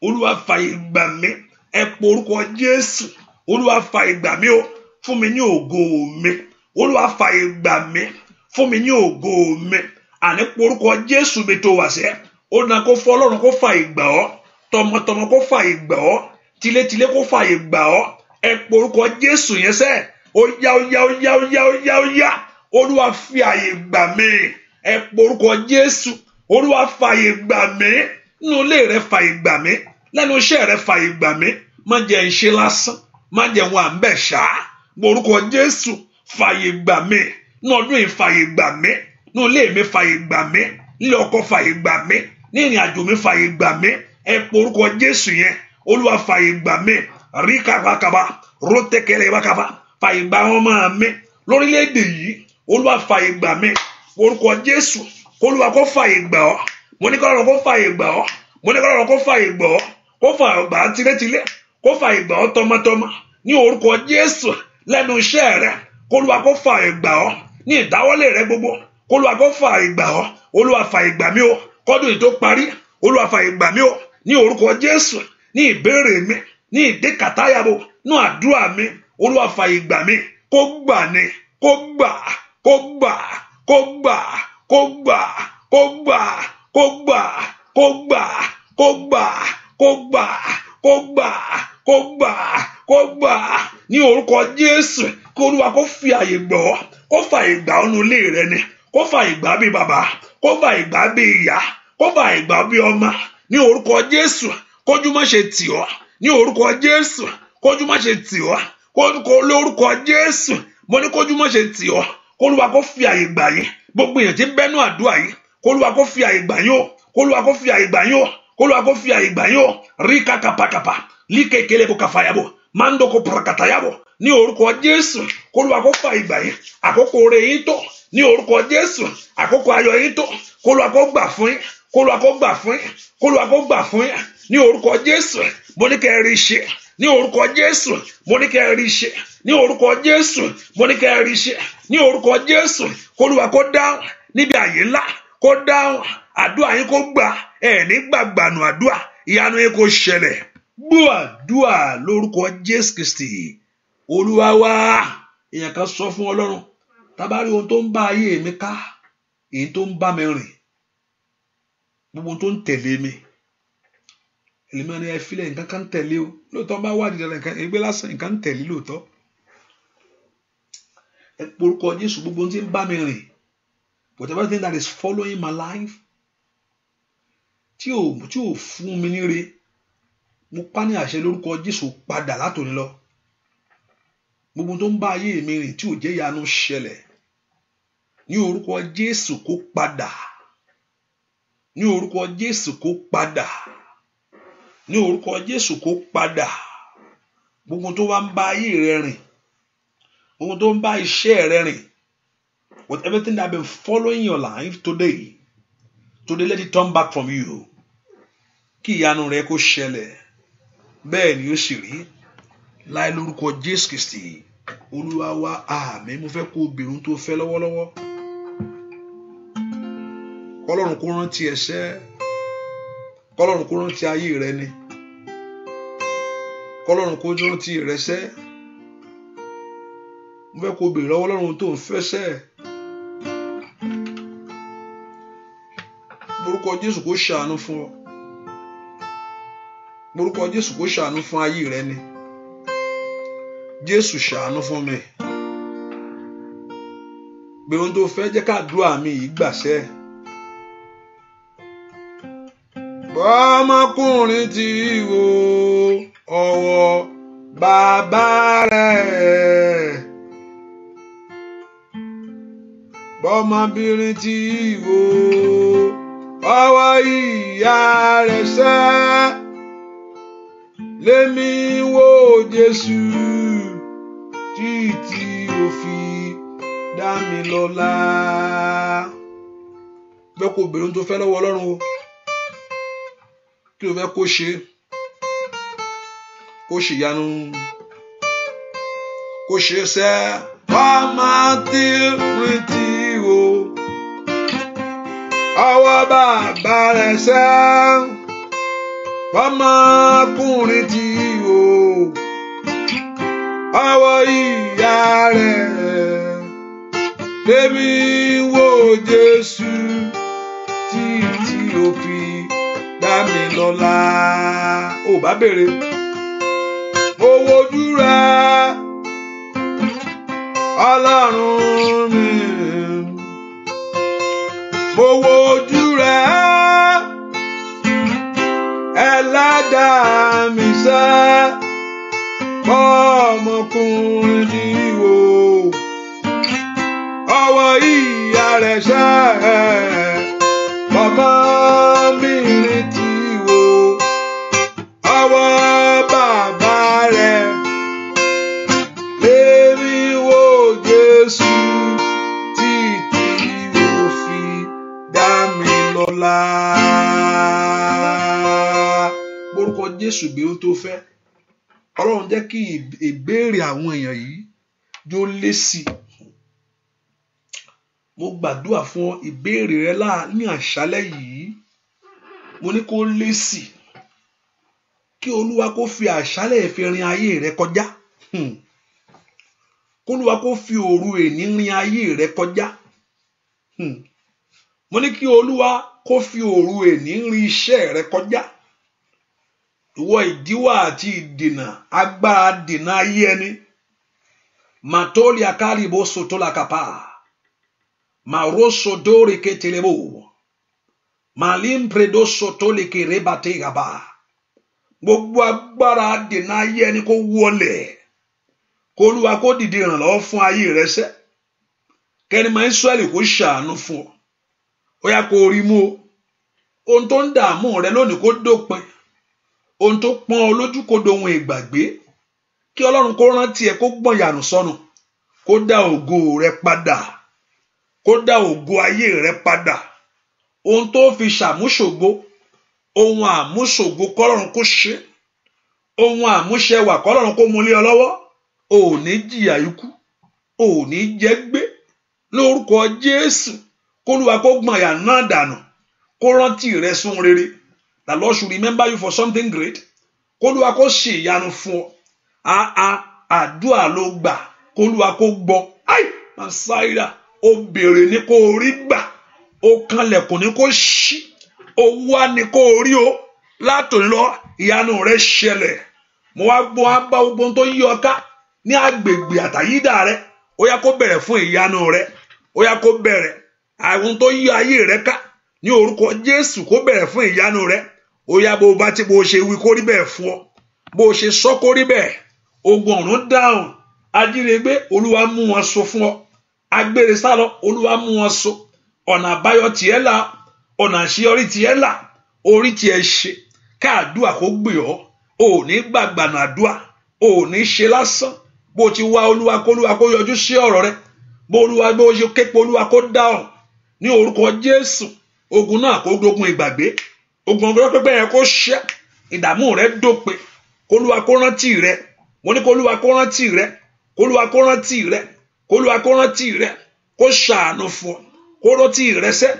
Olúwa fi àyè gbà mí. Ẹ pe orúkọ Jésù. Olúwa fi àyè gbà mí o. Fún mi ní ògo mi. Olúwa fi àyè gbà mí. Fún mi ní ògo mi. Àní pe orúkọ Jésù mi tó wà sẹ́. Ó dá kó fọ́ Ọlọ́run kó fàyè gbà ọ́. Tọmọtọmọ kó fàyè gbà ọ́, tilétilé kó fàyè gbà ọ́. Ẹ pe orúkọ Jésù yẹn sẹ́. Ó yá. Olúwa fi àyè gbà mí. Ẹ pe orúkọ Jésù. Olúwa fàyè gbà mí. Nínú ilé rẹ fàyè gbà mí. Lẹ́nu iṣẹ́ rẹ fàyè gbà mí. Má jẹ́ ń ṣe lásán, má jẹ́ wọn à ń bẹ̀ ṣá. Orúkọ Jésù fàyè gbà mí. Nínú ọdún yìí fàyè gbà mí. Nínú ilé mi fàyè gbà mí. Nílé ọkọ fàyè gbà mí. Ní ìrìn àjò mi fàyè gbà mí. Ẹ pe orúkọ Jésù yẹn. Olúwa fàyè gbà mí. Ríkàbàkàbà rótẹkẹlẹ bàkàbà fàyè gbà wọn máa mí lórílẹ̀-èdè yìí. Olúwa fàyè gbà mí. Orúkọ Jésù. Olúwa kó fàyè gbà ọ́. Mo ní kọ́lọ́run kó fàyè gbà ọ́. Mo ní kọ́lọ́run kó fàyè gbà ọ́. Kó fàyè gbà ọ́ tilétilé. Kó fàyè gbà ọ́ tọmọtọmọ. Ní orúkọ Jésù. Lẹ́nu iṣẹ́ rẹ. Olúwa kó fàyè gbà ọ́. Ní ìdáwọ́lé rẹ gbogbo. Olúwa kó fàyè gbà ọ́. Olúwa fàyè gbà mí o. Kọ́dún yìí tó parí. Olúwa fàyè gbà mí o. Ní orúkọ Jésù. Ní ìbéèrè mi. Ní ìdíkàtáyàbò. Ní àdúrà mi. Olúwa fàyè gbà mí. Kó gbà ní. Kó gbà. Kó gbà. Kó gbà. Kó gbà. Kó gbà. Kó gbà. Kó gbà. Kó gbà. Kó gbà. Kó gbà. Kó gbà. Kó gbà. Ní orúkọ Jésù. Kí Olúwa kó fi àyè gbà ọ́. Kó fàyè gbà ọ́ nínú ilé rẹ ni. Kó fàyè gbà bí bàbá. Kó fàyè gbà bí ìyá. Kó fàyè gbà bí ọmọ. Ní orúkọ Jésù. Kójú má ṣe tì ọ́. Ní orúkọ Jésù. Kójú má ṣe tì ọ́. Lórúkọ Jésù. Mo ní kójú má ṣe tì ọ́. Olúwa kó fi àyè gbà yín. Gbogbo èèyàn tí ń bẹ́nu àdúrà yìí. Olúwa kó fi àyè gbà yín o. Olúwa kó fi àyè gbà yín o. Olúwa kó fi àyè gbà yín o. Rí kàkàpàkàpà. Líkèkélé kó kàfàyàbò. Mándó kó pàràkàtàyàbò. Ní orúkọ Jésù. Olúwa kó fa ìgbà yín. Àkókò rẹ̀ yín tó. Ní orúkọ Jésù. Àkókò ayọ̀ yín tó. Olúwa kó gbà fún yín. Olúwa kó gbà fún yín. Olúwa kó gbà fún yín. Ní orúkọ Jésù. Mo ní kẹ́ ẹ rí ṣe. Ní orúkọ Jésù. Mo ní kẹ́ ẹ rí ṣe. Ní orúkọ Jésù. Mo ní kẹ́ ẹ rí ṣe. Ní orúkọ Jésù. Olúwa kó dáhùn níbi àyè ńlá. Kó dáhùn. Àdúrà yín kó gbà. Ẹ ní gbàgbànù àdúrà. Ìyanu yín kó ṣẹlẹ̀. Gbọ́ àdúrà lórúkọ Jésù Kristi. Olúwa wa. Èèyàn kan sọ fún Ọlọ́run. Tabari ohun tó ń bá ayé mi ká. Èyí tó ń bá mi rìn. Gbogbo tó ń tẹ̀lé mi. Èlìmọ́ ni ẹ filẹ̀ nǹkan kan tẹ̀lé o. Lóòótọ́ bá wà dídá nǹkan ẹgbẹ́ lásán nǹkan tẹ̀lé lóòótọ́. Ẹ porúkọ Jésù gbogbo tí ń bá mi rìn. Whatever thing that is following my life. Tí ò fún mi níre. Mo pa ní àṣẹ lórúkọ Jésù padà látòní lọ. Gbogbo tó ń bá ayé mi rìn tí ò jẹ́ ìyanu ṣẹlẹ̀. Ní orúkọ Jésù kó padà. ní orúkọ Jésù kó padà, ní orúkọ Jésù kó padà. Gbogbo tó wá ń bá ayé rẹ rìn, gbogbo tó ń bá iṣẹ́ rẹ rìn, with everything that been following your life today let it turn back from you. Kí ìyanu rẹ kó ṣẹlẹ̀, bẹ́ẹ̀ ni ó sì rí láì lórúkọ Jésù Kristi Olúwa wa, àmín. Mo fẹ́ kó obìnrin tó fẹ́ lọ́wọ́lọ́wọ́, kọ́lọ́run kó rántí ẹsẹ̀, kọ́lọ́run kó rántí ayé rẹ ni, kọ́lọ́run kó rántí rẹ sẹ́. Mo fẹ́ kó obìnrin lọ́wọ́ Ọlọ́run tó ń fẹ́ sẹ́. Orúkọ Jésù kó ṣàánú fún ọ, orúkọ Jésù kó ṣàánú fún ayé rẹ ni. Jésù ṣàánú fún mi. Gbèrò tó fẹ́ jẹ́ kádùá mi yìí gbàṣẹ. Bọ́mọkùnrin tí wo ọwọ́ bàbá rẹ̀, bọ́mọbìnrin tí wo ọwọ́ ìyá rẹ̀ sẹ́, lémi wo Jésù títí ó fi dá mi lọ́lá. Bẹ́ẹ̀ kó obìnrin tó fẹ́ lọ́wọ́ Ọlọ́run o, kí ló fẹ́ kó ṣe? Kó ṣe ìyanu, kó ṣe sẹ́. Ọmọ tí rìn tí o ọwọ́ bàbá rẹ̀ sẹ́, ọmọkùnrin tí o ọwọ́ ìyá rẹ̀, lémi wo Jésù títí ó fi dá mi lọ́lá. Ó bá bèrè, mo wojú rẹ̀ Ọlọ́run mi, mo wojú rẹ̀ Ẹlẹ́dàá mi sẹ́, ọmọkùnrin tí wo ọwọ́ ìyá rẹ̀ sẹ́, ọmọ mi tí wo ọwọ́ bàbá rẹ̀, lémi wo Jésù títí ó fi dá mi lọ́lá. Orúkọ Jésù gbé ó tó fẹ́. Ọlọ́run jẹ́ kí ìbéèrè àwọn èèyàn yìí jó lé sí. Mo gbàdúrà fún ìbéèrè rẹ ní àṣálẹ́ yìí, mo ní kó lé sí. Kí Olúwa kó fi àṣálẹ́ ìfẹ́rin ayé rẹ kọjá. Kó Olúwa kó fi òru èní rin ayé rẹ kọjá. Mo ní kí Olúwa kó fi òru èní rin iṣẹ́ rẹ kọjá. Ìwọ ìdíwọ́ àti ìdènà, agbára dènà ayé ẹni. Matoli akaribo sotola kapa. Maroso dori ketelebo. Malim predo sotoli kerebate gaba. Gbogbo agbára dènà ayé ẹni kó wọlẹ̀. Kó Olúwa kó dìde ìrànlọ́wọ́ fún ayé rẹ sẹ́. Kẹ́ni máa Ísírẹ́lì kó ṣàánú fún ọ. Ó yá kó rí mú o. Ohun tó ń dààmú rẹ lónìí kó dópin. Ohun tó pọ́n ọ lójú kó dohun ìgbàgbé. Kí Ọlọ́run kó rántí ẹ, kó gbọ̀n yànù sọnù. Kó dá ògo rẹ padà. Kó dá ògo ayé rẹ padà. Ohun tó fi ṣàmúṣògo, ohun àmúṣògo kọ́lọ́run kó ṣe. Ohun àmúṣẹwà kọ́lọ́run kó mú lé ọ lọ́wọ́. O ò ní jìyà ikú, o ò ní jẹ gbé. Lórúkọ Jésù, kó Olúwa kó gbọ̀n yànù náà dànù. Kó rántí rẹ sún rere. The Lord should remember you for something great. Kó Olúwa kó ṣe ìyanu fún ọ. Àdúrà ló gbà. Kó Olúwa kó gbọ́. Màsáìrà, ó béèrè ní kó rí gbà. Ó kanlẹ̀kùn ní kó ṣí. Ó wá ní kó rí o. Látòní lọ, ìyanu rẹ ṣẹlẹ̀. Mo wá bá gbogbo tó yí ọ ká ní agbègbè àtàyídà rẹ. Ó yá kó bẹ̀rẹ̀ fún ìyanu rẹ. Ó yá kó bẹ̀rẹ̀. Àwọn tó yí ayé rẹ ká ní orúkọ Jésù kó bẹ̀rẹ̀ fún ìyanu rẹ. Ó yá bó bá ti bó ṣe wí kó rí bẹ́ẹ̀ fún ọ. Bó ṣe sọ kó rí bẹ́ẹ̀. Ogun ọ̀run dáhùn. Ajírégbé, Olúwa mú wọn so fún ọ. Agbére sálọ, Olúwa mú wọn so. Ọ̀nà àbáyọ tiẹ̀ là. ọ̀nà àṣeyọrí tiẹ̀ là, orí tiẹ̀ ṣe, káàdúà kó gbé ọ́, ò ní gbàgbànà àdúà, ò ní ṣe lásán. Bó ti wá Olúwa kó yọjú sí ọ̀rọ̀ rẹ, bó ṣe képe Olúwa kó dáhùn ní orúkọ Jésù. Ogun náà kó dogun ìgbàgbé, ogun ọgbọ́n pẹ́pẹ́ yẹn kó ṣẹ́, ìdààmú rẹ dópin, k'Olúwa kó rántí rẹ. Mo ní k'Olúwa kó rántí rẹ, k'Olúwa kó rántí rẹ, k'Olúwa kó rántí rẹ, kó ṣàánú fún ọ, kó rántí rẹ sẹ́,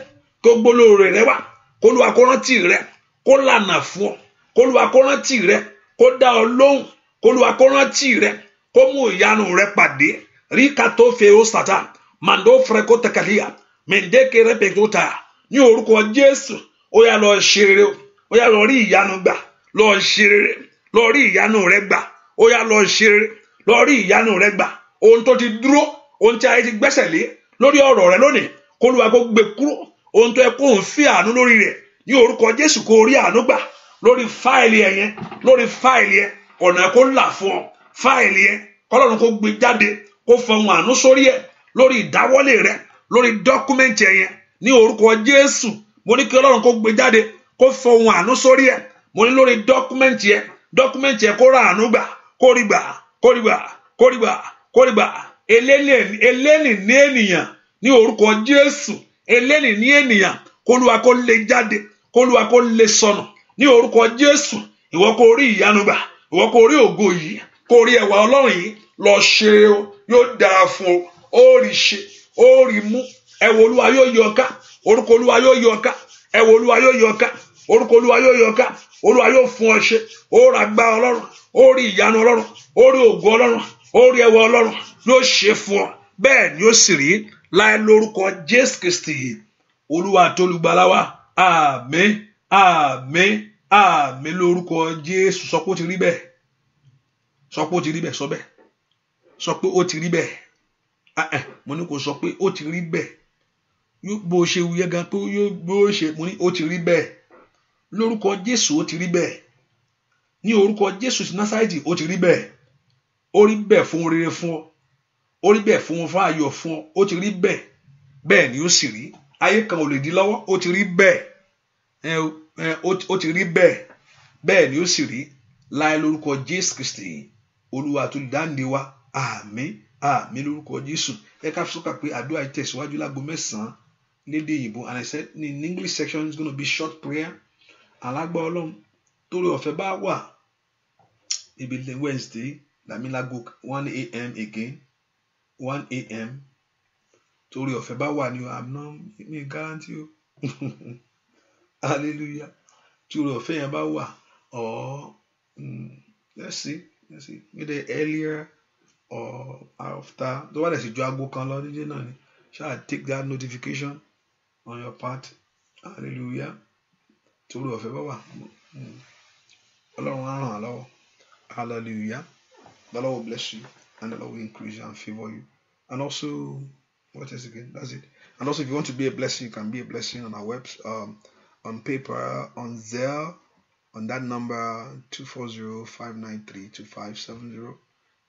kó gbólóore rẹ wá, k'Olúwa kó rántí rẹ, kó lànà fún ọ, k'Olúwa kó rántí rẹ, kó dá ọ lóhùn, k'Olúwa kó rántí rẹ, kó mú ìyanu rẹ pàdé. Ríkàtó fèó sàtà màndó frẹkó tẹkàlíà mẹndéke rẹpẹtọta ní orúkọ Jésù. Ó yá lọ ṣe rere, ó yá lọ rí ìyanu gbà, lọ ṣe rere, lọ rí ìyanu rẹ gbà, ó yá lọ ṣe rere, lọ rí ìyanu rẹ gbà. Ohun tó ti dúró, ohun tí ayé ti gbẹ́sẹ̀ lé lórí ọ̀rọ̀ rẹ lónìí, k'Olúwa kó gbé kúrò. Ohun tó yẹ kó ń fi àánú lórí rẹ, ní orúkọ Jésù kó rí àánú gbà lórí fáìlì ẹ yẹn, lórí fáìlì ẹ, ọ̀nà kó là fún ọ. Fáìlì ẹ k'Ọlọ́run kó gbé jáde, kó fọhùn àánú sórí ẹ, lórí ìdáwọ́lé rẹ, lórí dọ́kúmẹ́ǹtì ẹ yẹn, ní orúkọ Jésù. Mo ní kí Ọlọ́run kó gbé jáde, kó fọhùn àánú sórí ẹ. Mo ní lórí dọ́kúmẹ́ǹtì ẹ kó ra àánú gbà, kó rí gbà, kó rí gbà, kó rí gbà, kó rí gbà. Eléni ní ènìyàn ní orúkọ Jésù, eléni ní ènìyàn, k'Olúwa kó lé jáde, k'Olúwa kó lé sọnù ní orúkọ Jésù. Ìwọ kó rí ìyanu gbà, ìwọ kó rí ògo yìí, kó rí ẹwà Ọlọ́run yìí. Lọ ṣe o, yóò dára fún ọ, ó rí ṣe, ó rí mú. Ẹwọ Olúwa yóò yọ ká, orúkọ Olúwa yóò yọ ká, ẹwọ Olúwa yóò yọ ká, orúkọ Olúwa yóò yọ ká. Olúwa yóò fún ọ ṣe, ó ra gbá Ọlọ́run, ó rí ìyanu Ọlọ́run, ó rí ògo Ọlọ́run, ó rí ẹwà Ọlọ́run, yóò ṣe fún ọ. Bẹ́ẹ̀ ni ó sì rí láì lórúkọ Jésù Kristi Olúwa àti Olùgbàlà wa. Àmín, àmín, àmín lórúkọ Jésù. Sọ pé ó ti rí bẹ́ẹ̀, sọ pé ó ti rí bẹ́ẹ̀, sọ bẹ́ẹ̀, sọ pé ó ti rí bẹ́ẹ̀. Mo ní kó sọ pé ó ti rí bẹ́ẹ̀. Bó ṣe wúyẹ́ gan pé bó ṣe, mo ní ó ti rí bẹ́ẹ̀ lórúkọ Jésù. Ó ti rí bẹ́ẹ̀ ní orúkọ Jésù ti Násárẹ́tì. Ó ti rí bẹ́ẹ̀, ó rí bẹ́ẹ̀ fún rere fún ọ, ó rí bẹ́ẹ̀ fún ayọ̀ fún ọ. Ó ti rí bẹ́ẹ̀, bẹ́ẹ̀ ni ó sì rí. Ayé kan ò lè dí lọ́wọ́. Ó ti rí bẹ́ẹ̀, ó ti rí bẹ́ẹ̀, bẹ́ẹ̀ ni ó sì rí láì lórúkọ Jésù Kristi Olúwa àti olùdáǹdè wa. Àmín, àmín lórúkọ Jésù. Ẹ ká sọ́kà pé àdúrà yìí tẹ̀síwájú láago 9 lédè òyìnbó. And I said in English section is going to be short prayer. Alágbá Ọlọ́run torí ọ̀fẹ́ bá wà ibi Wednesday lágo 1 a.m. again 1 a.m. torí ọ̀fẹ́ bá wà ní mi guarantee o. Hallelujah. Torí ọ̀fẹ́ yẹn bá wà or let's see maybe earlier or after. Tó bá dẹ̀ sì ju aago kan lọ nídìí náà ni shall take that notification on your part. Hallelujah. Torí ọ̀fẹ́ bá wà Ọlọ́run á ràn án lọ́wọ́. Hallelujah. The Lord will bless you and the Lord will increase you and favor you. And also, what is again? That's it. And also, if you want to be a blessing, you can be a blessing on our website, on paper, on Zelle, on that number 240-593-2570.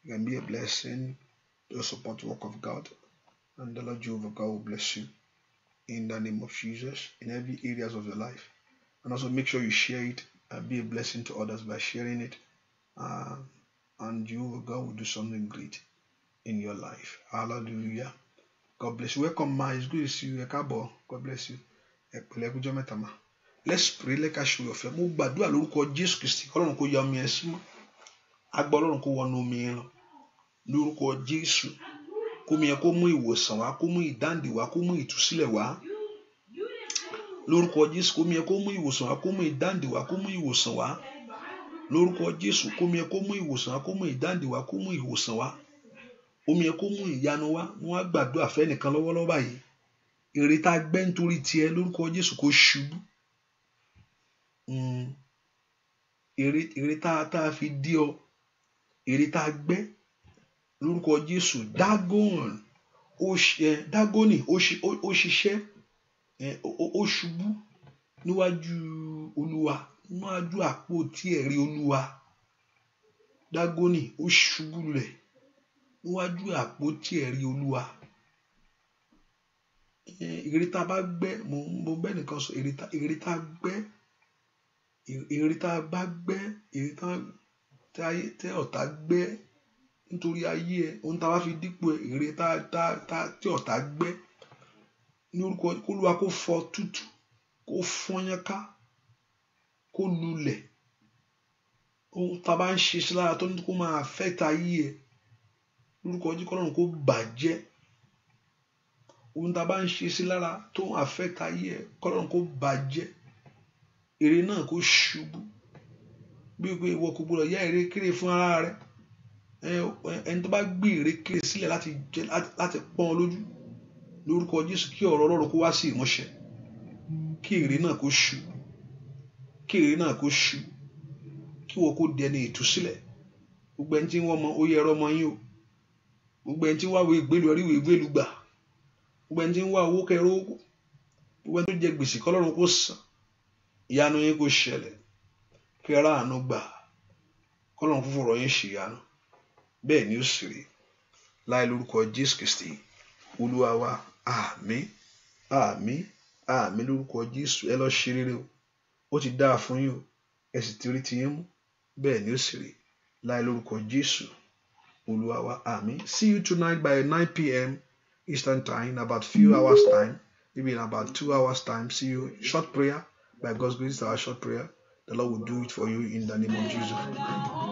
You can be a blessing to support the work of God, and the Lord Jehovah God will bless you in the name of Jesus in every areas of your life. And also make sure you share it and be a blessing to others by sharing it. And Jehovah God will do something great in your life. Hallelujah. God bless you. Welcome, ma. It's good to see you. God bless you. Let's pray. Let us show your faith. Mo gbàdúrà lórúkọ Jésù Kristi. Ọlọ́run kó ya omi ẹ sí mọ́. Agbá Ọlọ́run kó wọnú omi ẹ lọ. Lórúkọ Jésù. Kó mi yẹn kó mú ìwòsàn wá, kó mú ìdáǹdè wá, kó mú ìtúsílẹ̀ wá. Lórúkọ Jésù. Kó mi yẹn kó mú ìwòsàn wá, kó mú ìdáǹdè wá, kó mú ìwòsàn wá. Lórúkọ Jésù. Kó mi yẹn kó mú ìwòsàn wá, kó mú ìdáǹdè wá, kó mú ìwòsàn wá. Omi yẹn kó mú ìyanu wá. Wọ́n á gbàdúrà fẹ́ nìkan lọ́wọ́lọ́wọ́ báyìí. Èrè tá a gbẹ́ nítorí tiẹ̀ lórúkọ Jésù kó ṣubú. Èrè tá a fi dí ọ, èrè tá a gbẹ́ lórúkọ Jésù. Dágónì ó ṣiṣẹ́, ó ṣubú níwájú Olúwa, níwájú àpótí ẹ̀rí Olúwa. Dágónì ó ṣubú lulẹ̀ níwájú àpótí ẹ̀rí Olúwa. ère tá a bá gbẹ́ mo bẹ́ nìkan sọ ère tá a gbẹ́ ère tá a bá gbẹ́ ère tí ọ̀tá gbẹ́ nítorí ayé ẹ ohun tá a bá fi dípò ère tí ọ̀tá gbẹ́ ní orúkọ k'Olúwa kó fọ́ tútù kó fọ́nyán ká kó lulẹ̀ ohun tá a bá ń ṣe sí lára tó ní kó máa affect ayé ẹ lórúkọ Jésù k'Ọlọ́run kó bàjẹ́ ohun tá a bá ń ṣe sí lára tó ń affect ayé ẹ k'Ọlọ́run kó bàjẹ́ ère náà kó ṣubú bí pé ìwọ kò gbọdọ̀ yá ère kéré fún ara rẹ ẹni tó bá gbé ère kéré sílẹ̀ láti pọ́n ọ lójú lórúkọ Jésù kí ọ̀rọ̀ Ọlọ́run kó wá sí ìmúṣẹ kí ère náà kó ṣubú kí ère náà kó ṣubú kí wọ́n kó dẹni ìtúsílẹ̀ gbogbo ẹni tí wọ́n mọ ó yẹ ẹ̀rọ ọmọ yín o gbogbo ẹni tí ń wá wo ìgbélu orí ìgbélu gbà gbogbo ẹni tí ń wá owó kẹrọ owó gbogbo ẹni tó jẹ gbèsè k'Ọlọ́run kó san ìyanu yín kó ṣẹlẹ̀ kí ara àánú gbà k'Ọlọ́run kó fọ̀rọ̀ yín ṣèyanu bẹ́ẹ̀ ni ó sì rí láì lórúkọ Jésù Kristi Olúwa wa àmín àmín àmín lórúkọ Jésù ẹ lọ ṣe rere o ó ti dáa fún yín o ẹ sì ti rí tiyín mú bẹ́ẹ̀ ni ó sì rí láì lórúkọ Jésù Olúwa wa àmín. See you tonight by 9 p.m. Eastern time, in about few hours time, maybe in about 2 hours time. See you. Short prayer by God's grace, our short prayer. The Lord will do it for you in the name of Jesus.